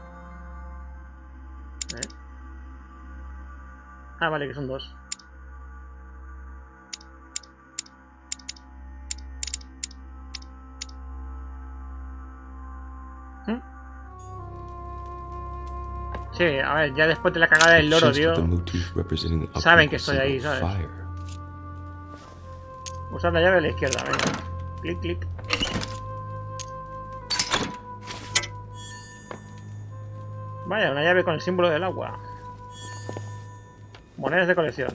Ah, vale, que son dos. Sí, a ver, ya después de la cagada del loro, tío. Saben que estoy ahí, ¿sabes? Usar la llave a la izquierda, venga. Clic. Vaya, una llave con el símbolo del agua. Monedas de colección.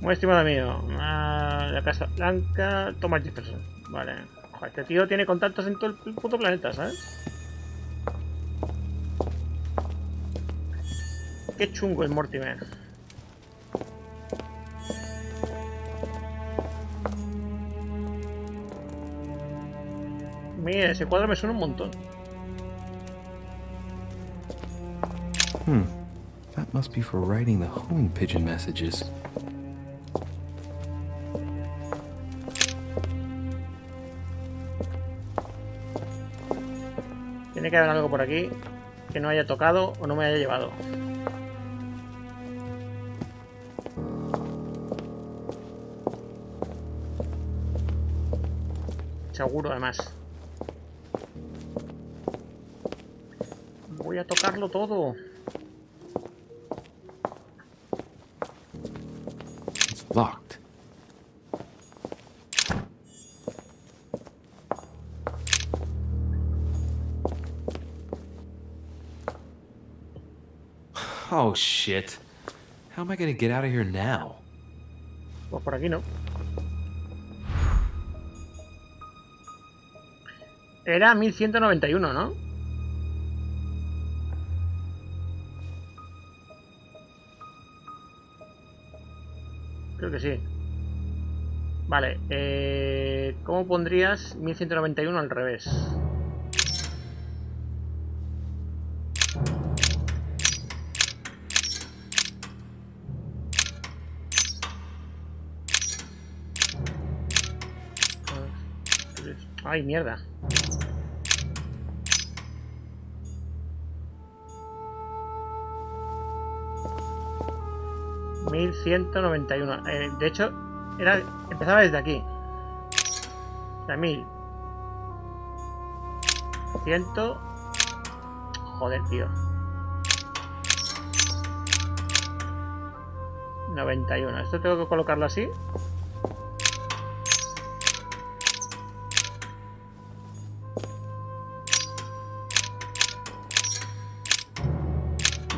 Muy estimado mío. La Casa Blanca. Toma Jefferson. Vale. Ojo, este tío tiene contactos en todo el puto planeta, ¿sabes? Qué chungo es Mortimer. Mira, ese cuadro me suena un montón. That must be for writing the homing pigeon messages. Tiene que haber algo por aquí que no haya tocado o no me haya llevado. Seguro, además. Voy a tocarlo todo. It's locked. Oh shit. How am I gonna get out of here now? Pues por aquí no. Era 1191, ¿no? Creo que sí. Vale, ¿cómo pondrías 1191 al revés? Ay, mierda. $1191. De hecho, empezaba desde aquí. O sea, 1100. Joder, tío. 91. Esto tengo que colocarlo así.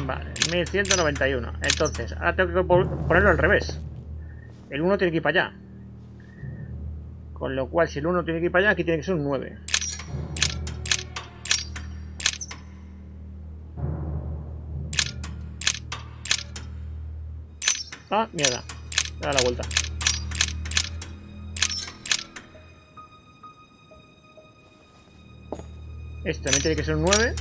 Vale, 1191. Entonces, ahora tengo que ponerlo al revés. El 1 tiene que ir para allá. Con lo cual, si el 1 tiene que ir para allá, aquí tiene que ser un 9. Ah, mierda. Da la vuelta. Este también tiene que ser un 9.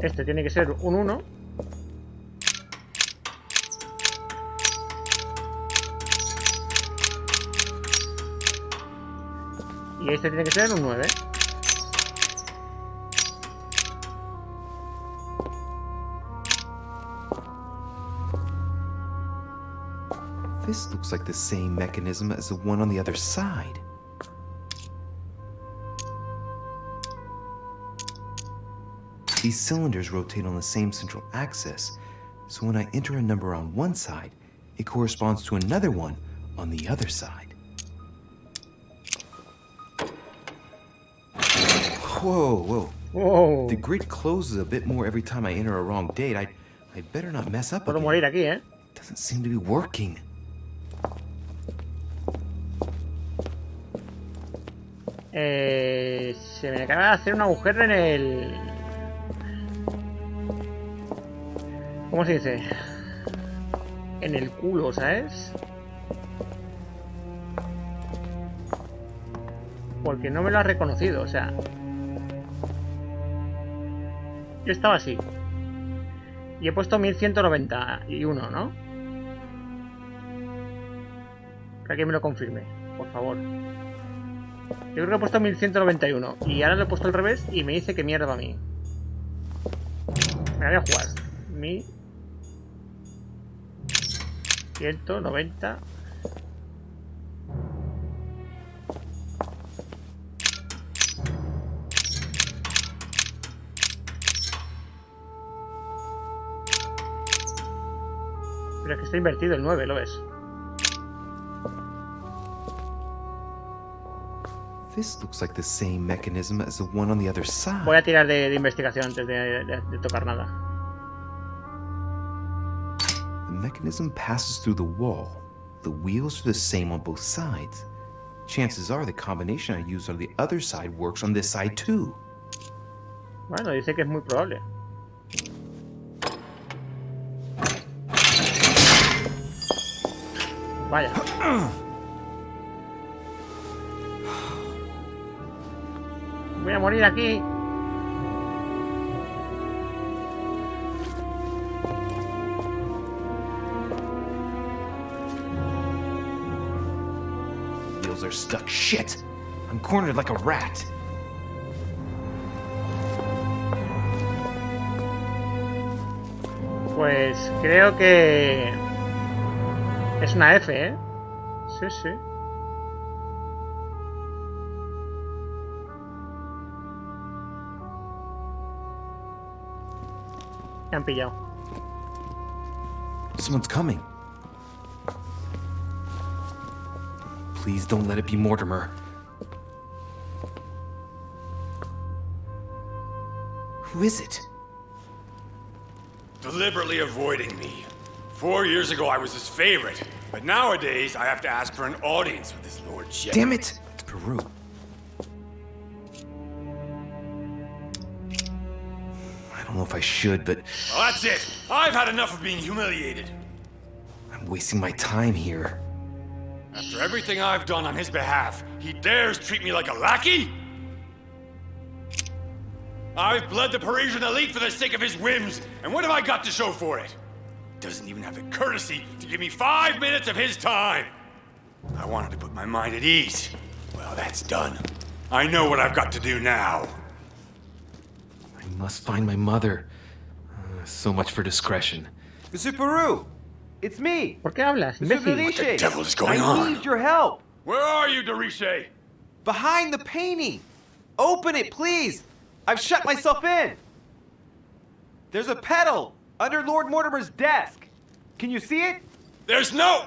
Este tiene que ser un 1. Y este tiene que ser un 9. This looks like the same mechanism as the one on the other side. These cylinders rotate on the same central axis, so when I enter a number on one side, it corresponds to another one on the other side. Whoa. The grid closes a bit more every time I enter a wrong date. I better not mess up again. Puedo morir aquí, ¿eh? Doesn't seem to be working. Se me acaba de hacer un agujero en el ¿Cómo se dice? En el culo, ¿sabes? Porque no me lo ha reconocido, o sea. Yo estaba así. Y he puesto 1191, ¿no? Que alguien me lo confirme, por favor. Yo creo que he puesto 1191. Y ahora lo he puesto al revés y me dice que mierda a mí. Me voy a jugar. 1190. Pero es que está invertido el 9, ¿lo ves? This looks like the same mechanism as the one on the other side. Voy a tirar de investigación antes de tocar nada. The mechanism passes through the wall. The wheels are the same on both sides. Chances are the combination I used on the other side works on this side too. Bueno, dice que es muy probable. Vaya. Voy a morir aquí. Wheels are stuck. Shit! I'm cornered like a rat. Pues creo que es una F, ¿eh? Sí, sí. Me han pillado. Someone's coming. Please don't let it be Mortimer. Who is it? Deliberately avoiding me. 4 years ago, I was his favorite. But nowadays, I have to ask for an audience with his lordship. Damn it! It's Peru. I don't know if I should, but... Well, that's it! I've had enough of being humiliated. I'm wasting my time here. After everything I've done on his behalf, he dares treat me like a lackey? I've bled the Parisian elite for the sake of his whims, and what have I got to show for it? Doesn't even have the courtesy to give me 5 minutes of his time. I wanted to put my mind at ease. Well, that's done. I know what I've got to do now. I must find my mother. So much for discretion. Monsieur Peru, it's me. ¿Por qué hablas? Monsieur Imbécil. What the devil is going I on? need your help. Where are you, Deriche? Behind the painting. Open it, please. I've shut myself in. There's a pedal under Lord Mortimer's desk. Can you see it? There's no...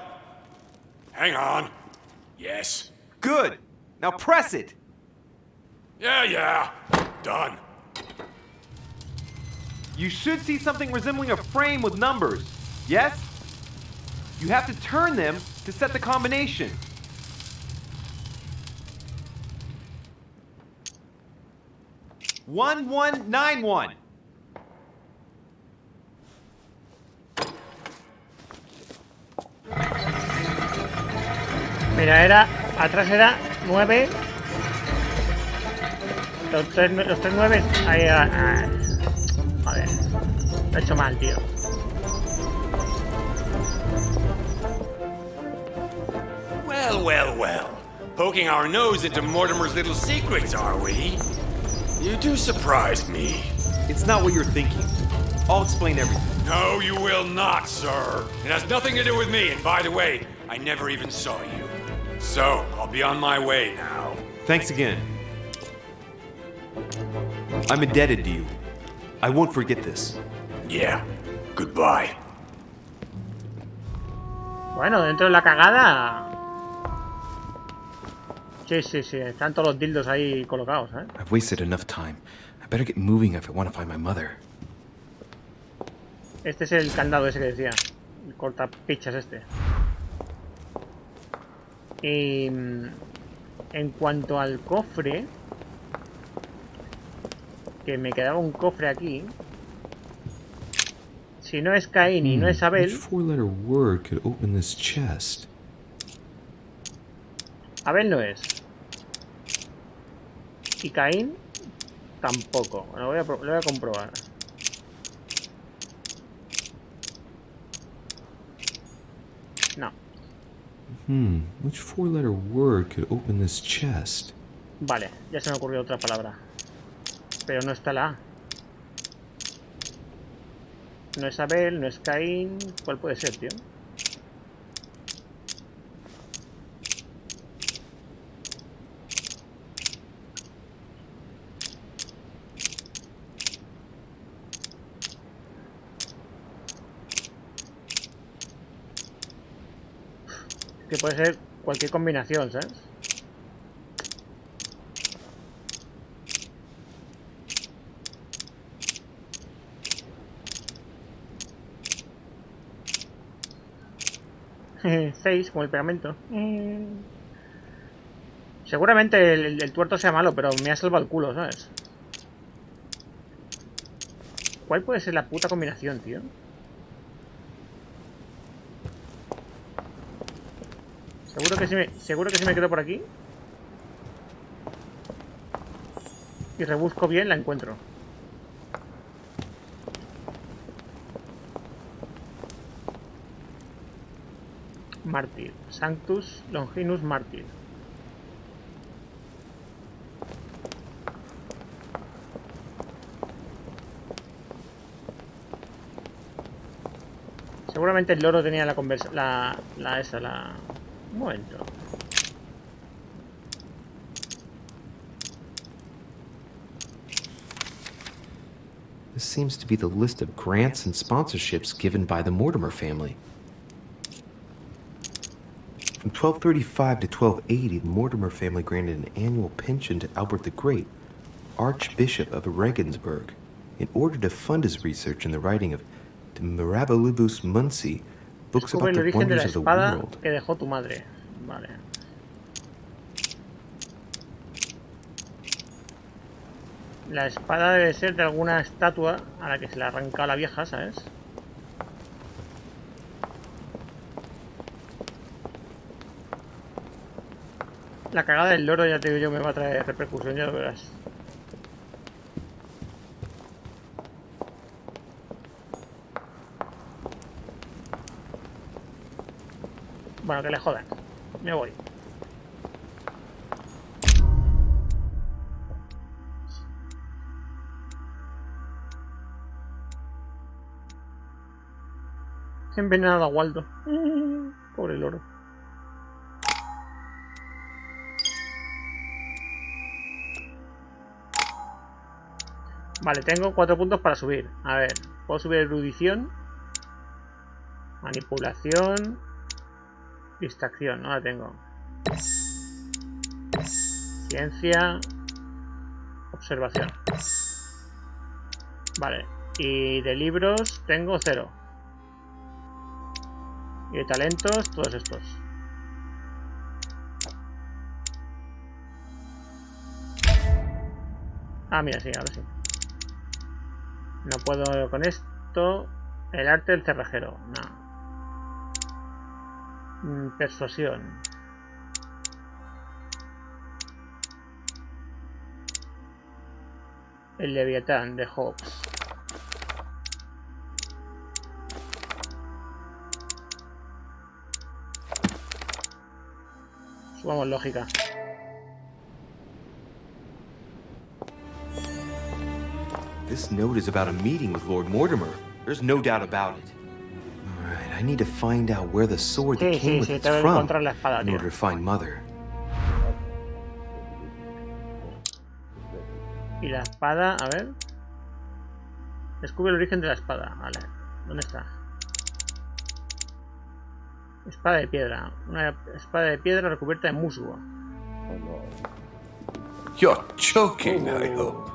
Hang on. Yes. Good. Now press it. Yeah. Done. You should see something resembling a frame with numbers. Yes? You have to turn them to set the combination. One, 191. Mira, atrás era 9. Los tres 9. Ahí, joder. Lo he hecho mal, tío. Well. Poking our nose into Mortimer's little secrets, are we? You do surprise me. It's not what you're thinking. I'll explain everything. No, you will not, sir. It has nothing to do with me, and by the way, I never even saw you. So, I'll be on my way now. Thanks again. I'm indebted to you. I won't forget this. Yeah. Goodbye. Bueno, dentro de la cagada... Sí, están todos los dildos ahí colocados, ¿eh? I've wasted enough time. I better get moving if I want to find my mother. Este es el candado ese que decía. El cortapichas este. Y... en cuanto al cofre... que me quedaba un cofre aquí... Si no es Caín y no es Abel... Which four-letter word could open this chest? Abel no es. Y Caín tampoco. Lo voy a comprobar. No. Which four-letter word could open this chest? Vale, ya se me ocurrió otra palabra. Pero no está la A. No es Abel, no es Caín. ¿Cuál puede ser, tío? Que puede ser cualquier combinación, ¿sabes? Seis, como el pegamento. Seguramente el tuerto sea malo, pero me ha salvado el culo, ¿sabes? ¿Cuál puede ser la puta combinación, tío? Seguro que si me quedo por aquí y rebusco bien, la encuentro. Mártir. Sanctus Longinus Mártir. Seguramente el loro tenía la conversa... Un momento. This seems to be the list of grants and sponsorships given by the Mortimer family. From 1235 to 1280, the Mortimer family granted an annual pension to Albert the Great, Archbishop of Regensburg, in order to fund his research in the writing of De Mirabilibus Munci, books about the wonders of the world. Que dejó tu madre. Vale. La espada debe ser de alguna estatua a la que se le arranca a la vieja, ¿sabes? La cagada del loro, ya te digo yo, me va a traer repercusión, ya lo verás. Bueno, que le jodan. Me voy. He envenenado a Waldo. Pobre loro. Vale, tengo 4 puntos para subir. A ver, puedo subir erudición, manipulación, distracción, no la tengo. Ciencia, observación. Vale, y de libros tengo 0. Y de talentos, todos estos. Ah, mira, sí, ahora sí. No puedo con esto. El arte del cerrajero, no. Persuasión. El Leviatán de Hobbes. Subamos lógica. This note is about a meeting with Lord Mortimer. There's no doubt about it. Alright, I need to find out where the sword that came with it's from in order to find Mother. Y la espada, a ver. Descubre el origen de la espada. Vale, ¿dónde está? Espada de piedra. Una espada de piedra recubierta de musgo. You're joking, I hope.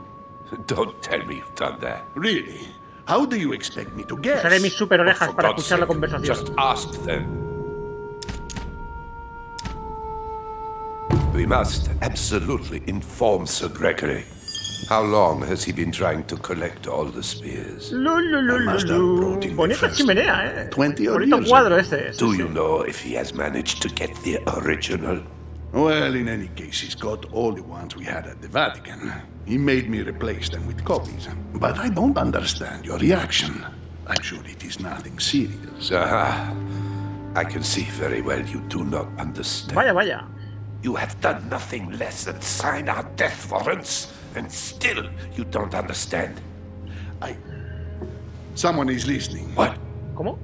Don't tell me you've done that. Really? How do you expect me to guess? Usaré mis super orejas para escuchar la conversación. Just ask them. We must absolutely inform Sir Gregory. How long has he been trying to collect all the spears? Bonita chimenea, eh. 20 odd Bonito years cuadro ago. este. Sí, Do sí. you know if he has managed to get the original? Well, in any case, he's got all the ones we had at the Vatican. He made me replace them with copies. But I don't understand your reaction. I'm sure it is nothing serious. I can see very well you do not understand. Vaya, vaya. You have done nothing less than sign our death warrants, and still you don't understand. Someone is listening. What? ¿Cómo?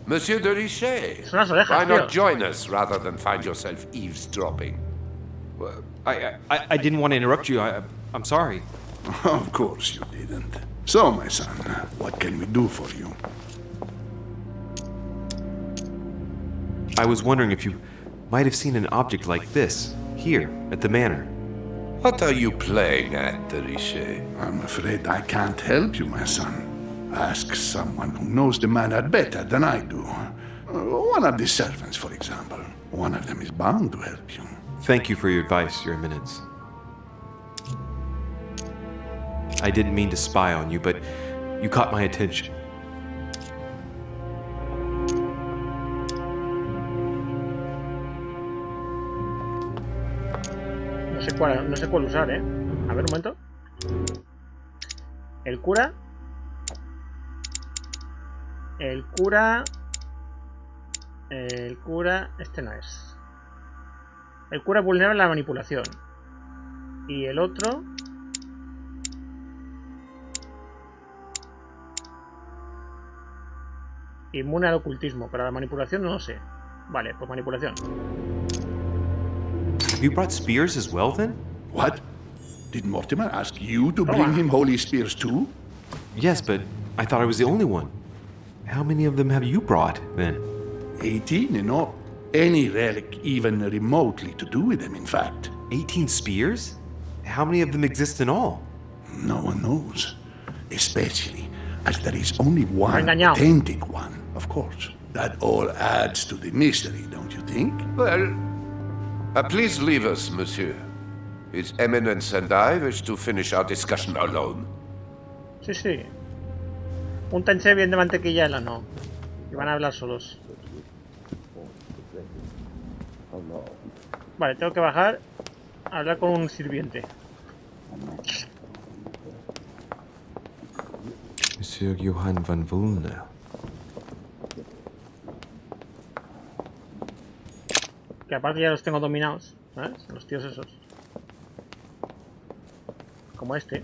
Monsieur de Richet, Son las orejas, why not tío. join us rather than find yourself eavesdropping? Well, I didn't want to interrupt you. I'm sorry. Of course you didn't. So, my son, what can we do for you? I was wondering if you might have seen an object like this here at the manor. What are you playing at, de Richet? I'm afraid I can't help you, my son. Ask someone who knows the manor better than I do. One of the servants, for example. One of them is bound to help you. Thank you for your advice, Your Eminence. I didn't mean to spy on you, but you caught my attention. No sé cuál usar, eh. A ver, un momento. El cura. El cura. Este no es. El cura es vulnerable a la manipulación. Y el otro. Inmune al ocultismo, pero a la manipulación no lo sé. Vale, pues manipulación. Have you brought spears as well, then? What? Did Mortimer ask you to bring him holy spears too? Yes, but I thought I was the only one. How many of them have you brought, then? 18 in all. Any relic even remotely to do with them, in fact. 18 spears? How many of them exist in all? No one knows. Especially as there is only one authentic one, of course. That all adds to the mystery, don't you think? Well, please leave us, monsieur. His Eminence and I wish to finish our discussion alone. Sí, sí. Úntense bien de mantequilla el ano. Y van a hablar solos. Vale, tengo que bajar a hablar con un sirviente. Monsieur Johann van Vulner. Que aparte ya los tengo dominados, ¿sabes? Los tíos esos. Como este.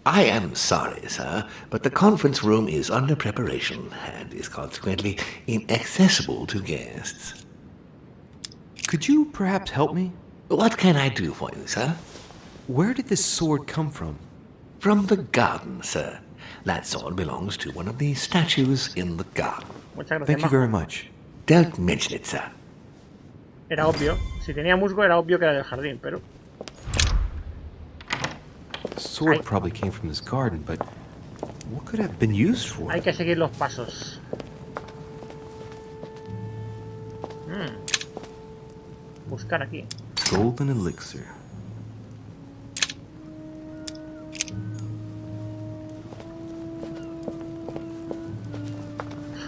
I am sorry, sir, but the conference room is under preparation and is consequently inaccessible to guests. Could you perhaps help me? What can I do for you, sir? Where did this sword come from? From the garden, sir. That sword belongs to one of the statues in the garden. Thank you very much. Don't mention it, sir. Era obvio. Si tenía musgo era obvio que era del jardín, pero... The sword probably came from this garden, but what could it have been used for? Hay que seguir los pasos. Buscar aquí. Golden elixir.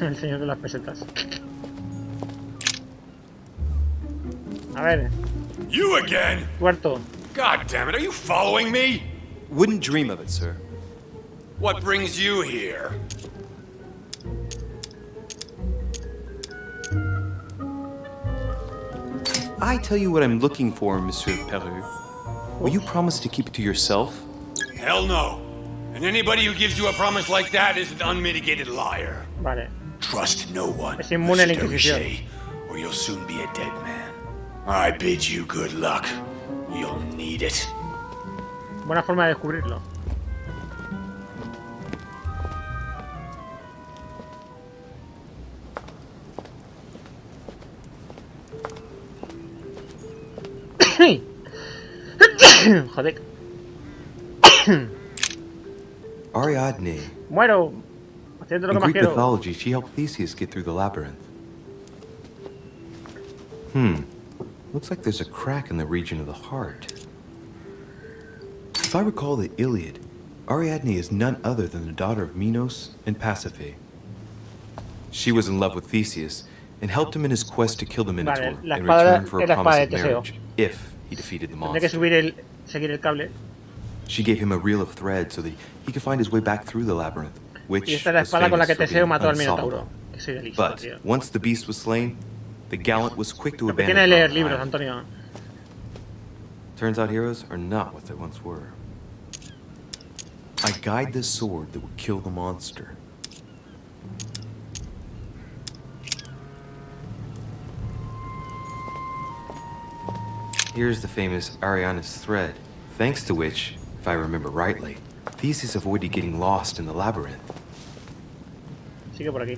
El señor de las pesetas. A ver. You again? Cuarto. God damn it, are you following me? Wouldn't dream of it, sir. What brings you here? I tell you what I'm looking for, Monsieur Peru. Will you promise to keep it to yourself? Hell no. And anybody who gives you a promise like that is an unmitigated liar. Vale. Trust no one, Es inmune a la Mr. Inquisición. Richet, or you'll soon be a dead man. I bid you good luck. You'll need it. Buena forma de descubrirlo. Joder. Ariadne. Muero. Haciendo lo que In más Greek quiero. mythology, she helped Theseus get through the labyrinth. Looks like there's a crack in the region of the heart. If I recall the Iliad, Ariadne is none other than the daughter of Minos and Pasiphae. She was in love with Theseus and helped him in his quest to kill the Minotaur in return for a promise of marriage, if he defeated the monster. Seguir el cable. She gave him a reel of thread so that he could find his way back through the labyrinth, which Y esta es la was espada con la que famous for Teseo being mató al Minotauro. unsolvable. Que soy listo, But tío. once the beast was slain, the gallant was quick to Tiene abandon que leer the libros, island. Antonio. Turns out heroes are not what they once were. I guide the sword that will kill the monster. Here's the famous Ariadne's thread, thanks to which, if I remember rightly, Theseus avoided getting lost in the labyrinth. Sigue por aquí.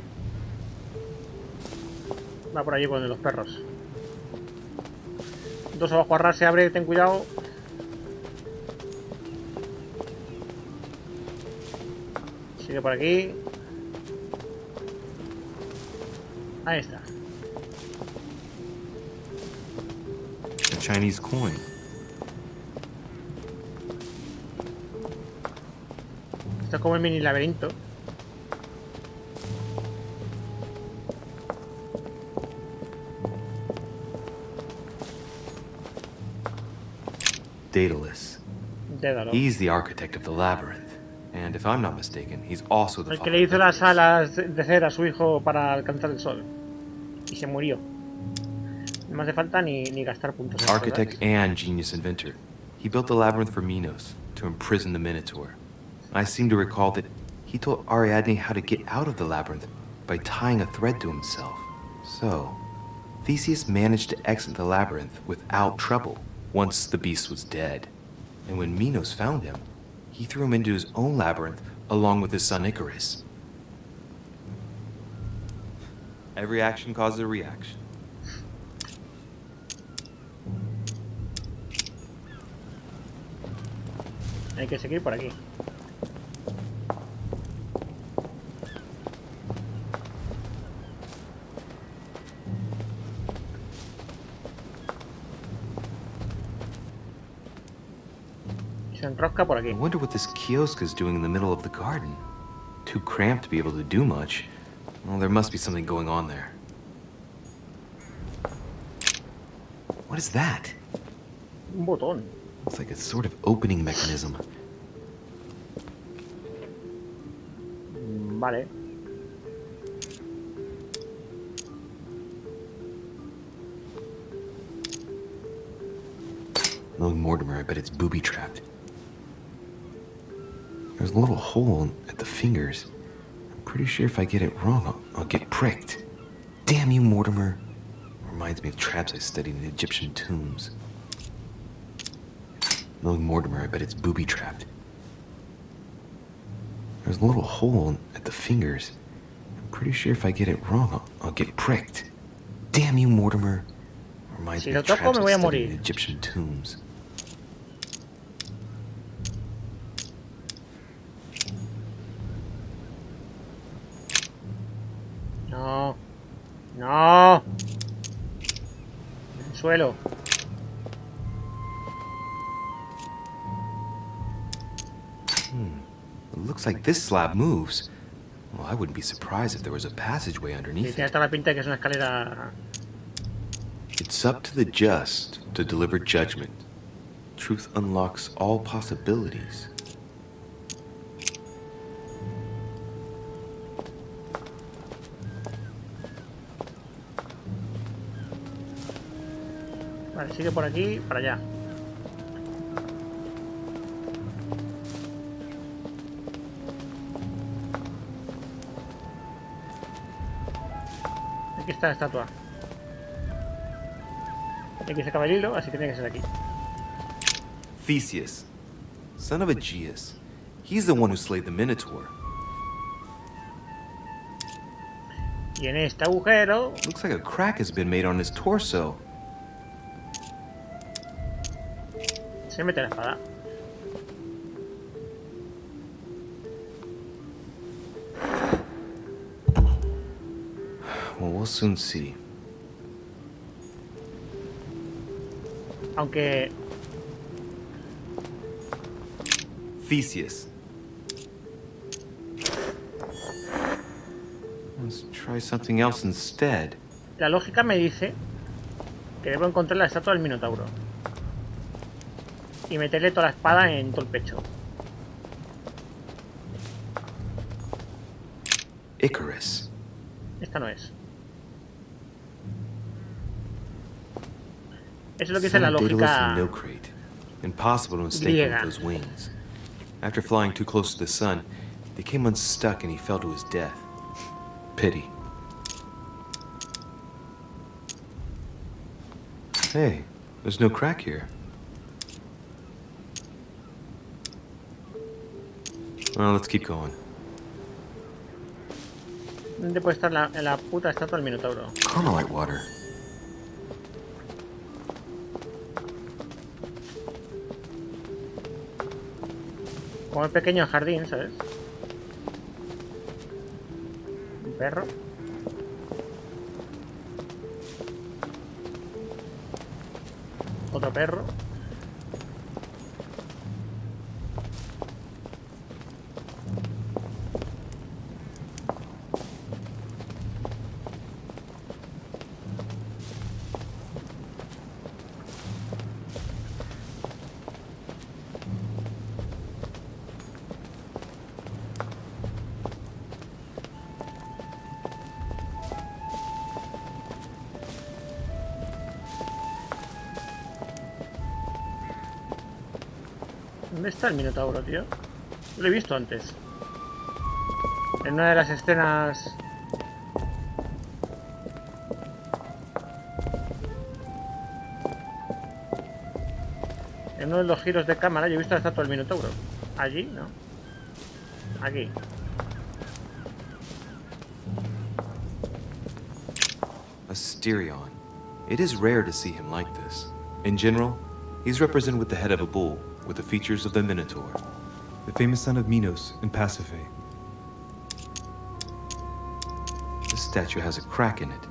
Va por allí con los perros. Dos abajo arras se abre, ten cuidado. Sigue por aquí. Ahí está. A Chinese coin. Esto es como el mini laberinto. Daedalus. Dédalo. He's the architect of the labyrinth. And if I'm not mistaken, he's also the El que father le hizo of las Icarus. alas de cera a su hijo para alcanzar el sol. Y se murió. No me hace falta ni gastar puntos. en Architect ¿verdad? and genius inventor. He built the labyrinth for Minos to imprison the Minotaur. I seem to recall that he told Ariadne how to get out of the labyrinth by tying a thread to himself. So, Theseus managed to exit the labyrinth without trouble once the beast was dead. And when Minos found him, he threw him into his own labyrinth along with his son Icarus. Every action causes a reaction. Hay que seguir por aquí. Se enrosca por aquí. I wonder what this kiosk is doing in the middle of the garden. Too cramped to be able to do much. Well, there must be something going on there. What is that? Un botón. It's like a sort of opening mechanism. Vale. Knowing Mortimer, I bet it's booby-trapped. There's a little hole at the fingers. I'm pretty sure if I get it wrong, I'll get pricked. Damn you, Mortimer. Reminds me of traps I studied in the Egyptian tombs. Knowing Mortimer, I bet it's booby-trapped. There's a little hole at the fingers. I'm pretty sure if I get it wrong, I'll get pricked. Damn you, Mortimer. Reminds Si me lo of toco, traps me I voy a studied in morir. the Egyptian tombs. No. No. El suelo. It looks like this slab moves. Well, I wouldn't be surprised if there was a passageway Y underneath tiene it. toda la pinta de que es una escalera. It's up to the just to deliver judgment. Truth unlocks all possibilities. Vale, sigue por aquí, para allá. Aquí está la estatua. Aquí se acaba el hilo, así que tiene que ser aquí. Theseus, son of Aegeus. He's the one who slayed the Minotaur. Y en este agujero. Looks like a crack has been made on his torso. Se mete la espada. Well, we'll soon see. Aunque Theseus. Let's try something else instead. La lógica me dice que debo encontrar la estatua del Minotauro y meterle toda la espada en todo el pecho. Icarus. Esta no es. Eso es lo que dice la lógica Impossible to mistake him with those wings. After flying too close to the sun, they came unstuck and he fell to his death. Pity. Hey, there's no crack here. Well, let's keep going. ¿Dónde puede estar la puta estatua del Minotauro? Carmelite water. Como el pequeño jardín, ¿sabes? Un perro. Otro perro. ¿Dónde está el Minotauro, tío? Lo he visto antes. En una de las escenas... En uno de los giros de cámara yo he visto la estatua del Minotauro. ¿Allí? No. Aquí. Asterion. It is rare to see him like this. In general, he's represented with the head of a bull, with the features of the Minotaur. The famous son of Minos in Pasiphae. This statue has a crack in it.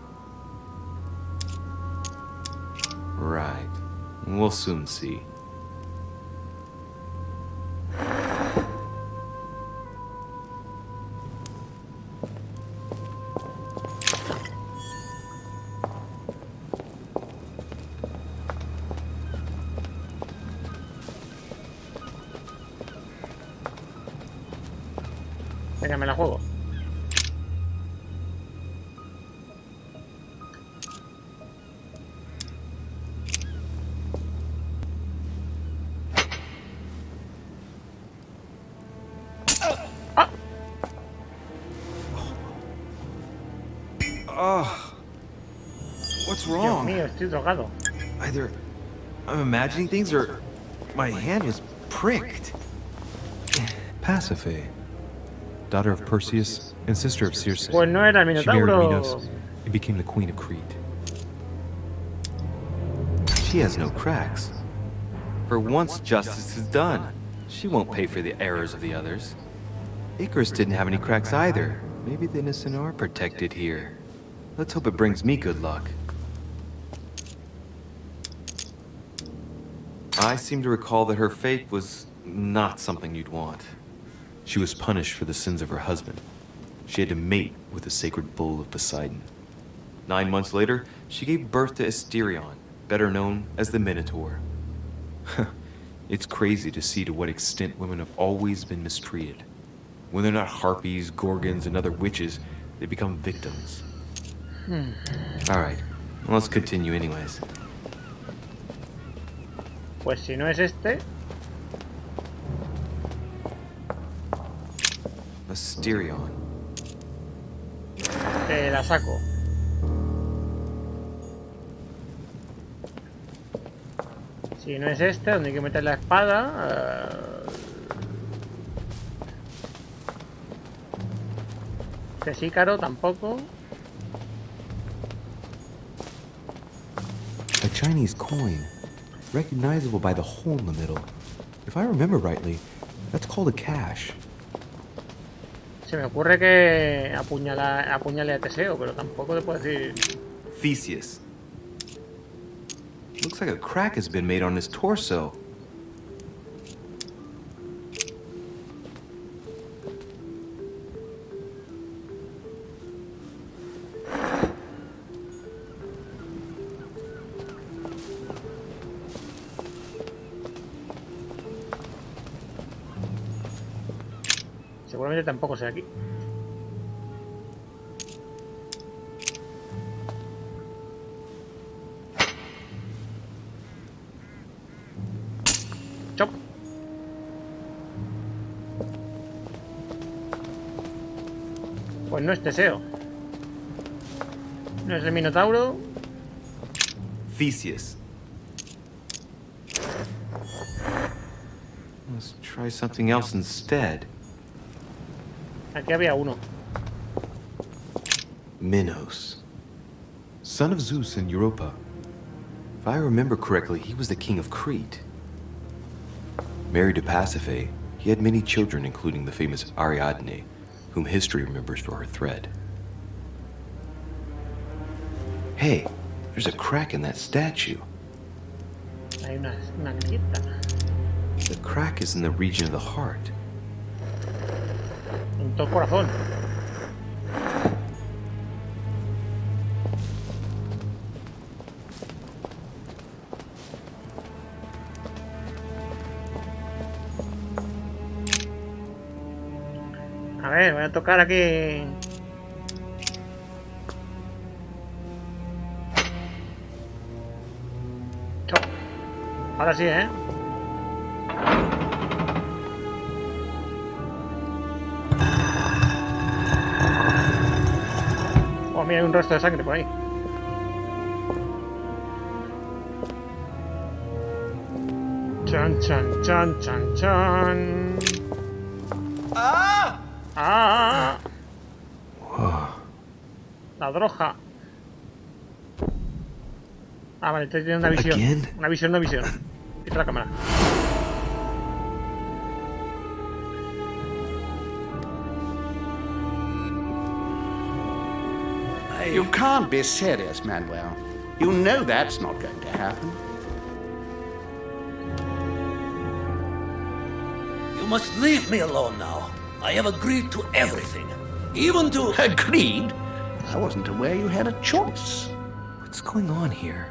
Right. We'll soon see. Venga, me la juego. What's wrong? Dios mío, estoy drogado. Either I'm imagining things or my hand was pricked. Pasiphae, daughter of Perseus and sister of Circe. Pues no era el She married Minotauro. Minos and became the queen of Crete. She has no cracks. For once, justice is done. She won't pay for the errors of the others. Icarus didn't have any cracks either. Maybe the innocent are protected here. Let's hope it brings me good luck. I seem to recall that her fate was not something you'd want. She was punished for the sins of her husband. She had to mate with the sacred bull of Poseidon. 9 months later, she gave birth to Asterion, better known as the Minotaur. It's crazy to see to what extent women have always been mistreated. When they're not harpies, gorgons, and other witches, they become victims. Alright, well, let's continue anyways. Pues si no es este... Asterion. La saco. Si no es este, donde hay que meter la espada... Este Ícaro tampoco. A Chinese coin, recognizable by the hole in the middle. If I remember rightly, that's called a cash. Se me ocurre que apuñale a Teseo, pero tampoco te puedo decir... Theseus. Looks like a crack has been made on his torso. seguramente tampoco sea aquí. Chop. Pues no es Teseo. No es el Minotauro. Theseus. Let's try something else instead. Aquí había uno. Minos. Son of Zeus and Europa. If I remember correctly, he was the king of Crete. Married to Pasiphae, he had many children, including the famous Ariadne, whom history remembers for her thread. Hey, there's a crack in that statue. Hay una grieta. The crack is in the region of the heart. En todo el corazón. A ver, voy a tocar aquí. Chop. Ahora sí, ¿eh? Oh, mira, hay un rastro de sangre por ahí. Chan, chan, chan, chan, chan. ¡Ah! ¡Ah! Whoa. La droga. Ah, vale, estoy teniendo una visión. Again? Una visión. Quita la cámara. You can't be serious, Manuel. You know that's not going to happen. You must leave me alone now. I have agreed to everything. Even to... Agreed? I wasn't aware you had a choice. What's going on here?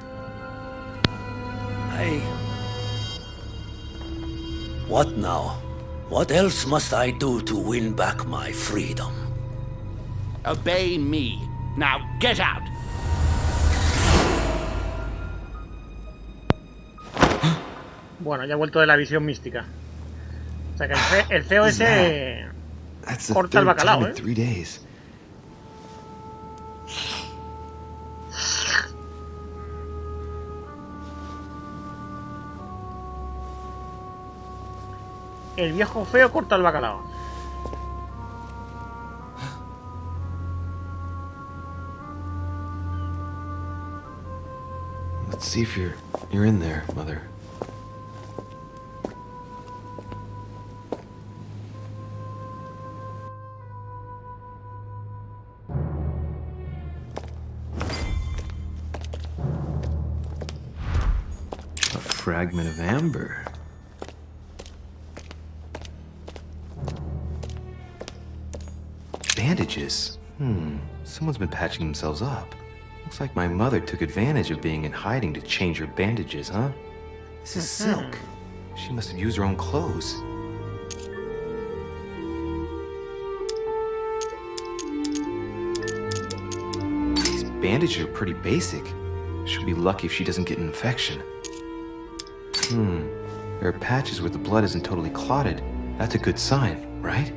What now? What else must I do to win back my freedom? Obey me. Now get out! Bueno, ya he vuelto de la visión mística. O sea que el feo ese corta el bacalao, ¿eh? 3 days. El viejo feo corta el bacalao. Let's see if you're in there, Mother. A fragment of amber. Bandages. Someone's been patching themselves up. Looks like my mother took advantage of being in hiding to change her bandages, huh? This is silk. She must have used her own clothes. These bandages are pretty basic. She'll be lucky if she doesn't get an infection. There are patches where the blood isn't totally clotted. That's a good sign, right?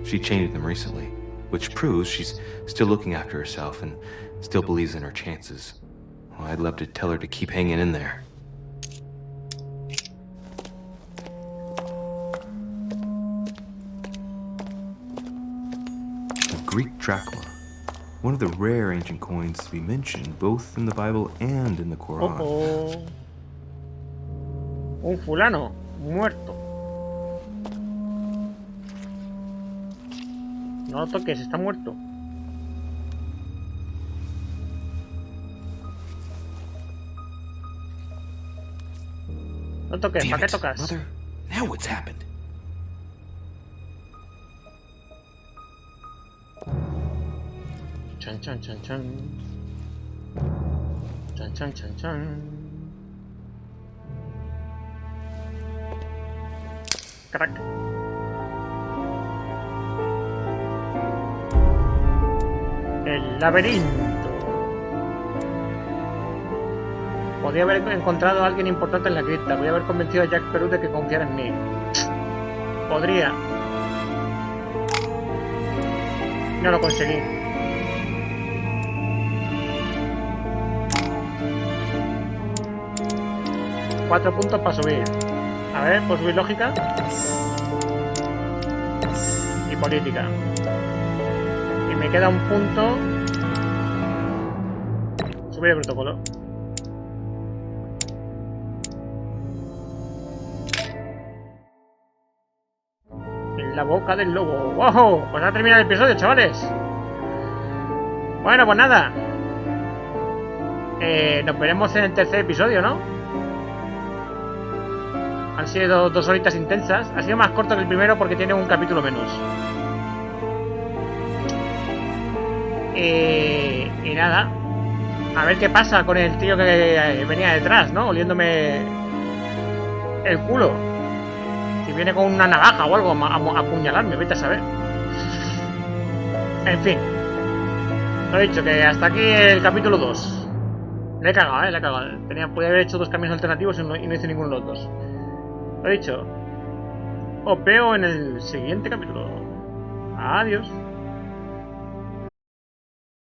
She changed them recently, which proves she's still looking after herself and still believes in her chances. Well, I'd love to tell her to keep hanging in there. A Greek drachma. One of the rare ancient coins to be mentioned both in the Bible and in the Quran. Un fulano muerto. No lo toques, está muerto. No toques, ¿para qué tocas? Mother, now what's happened? Chan chan chan chan. Chan chan chan chan. Crack. El laberinto. Podría haber encontrado a alguien importante en la cripta. Voy a haber convencido a Jack Perú de que confiara en mí. Podría. No lo conseguí. Cuatro puntos para subir. A ver, pues subir lógica. Y política. Y me queda un punto. Subir el protocolo. En la boca del lobo. ¡Wow! Pues ha terminado el episodio, chavales. Bueno, pues nada. Nos veremos en el tercer episodio, ¿no? Han sido 2 horitas intensas. Ha sido más corto que el primero porque tiene un capítulo menos. Y nada. A ver qué pasa con el tío que venía detrás, ¿no? Oliéndome el culo. Si viene con una navaja o algo a apuñalarme, vete a saber. En fin. Lo he dicho, que hasta aquí el capítulo 2. Le he cagado, le he cagado. Podía haber hecho 2 caminos alternativos y no hice ninguno de los 2. Lo he dicho. Os veo en el siguiente capítulo. Adiós.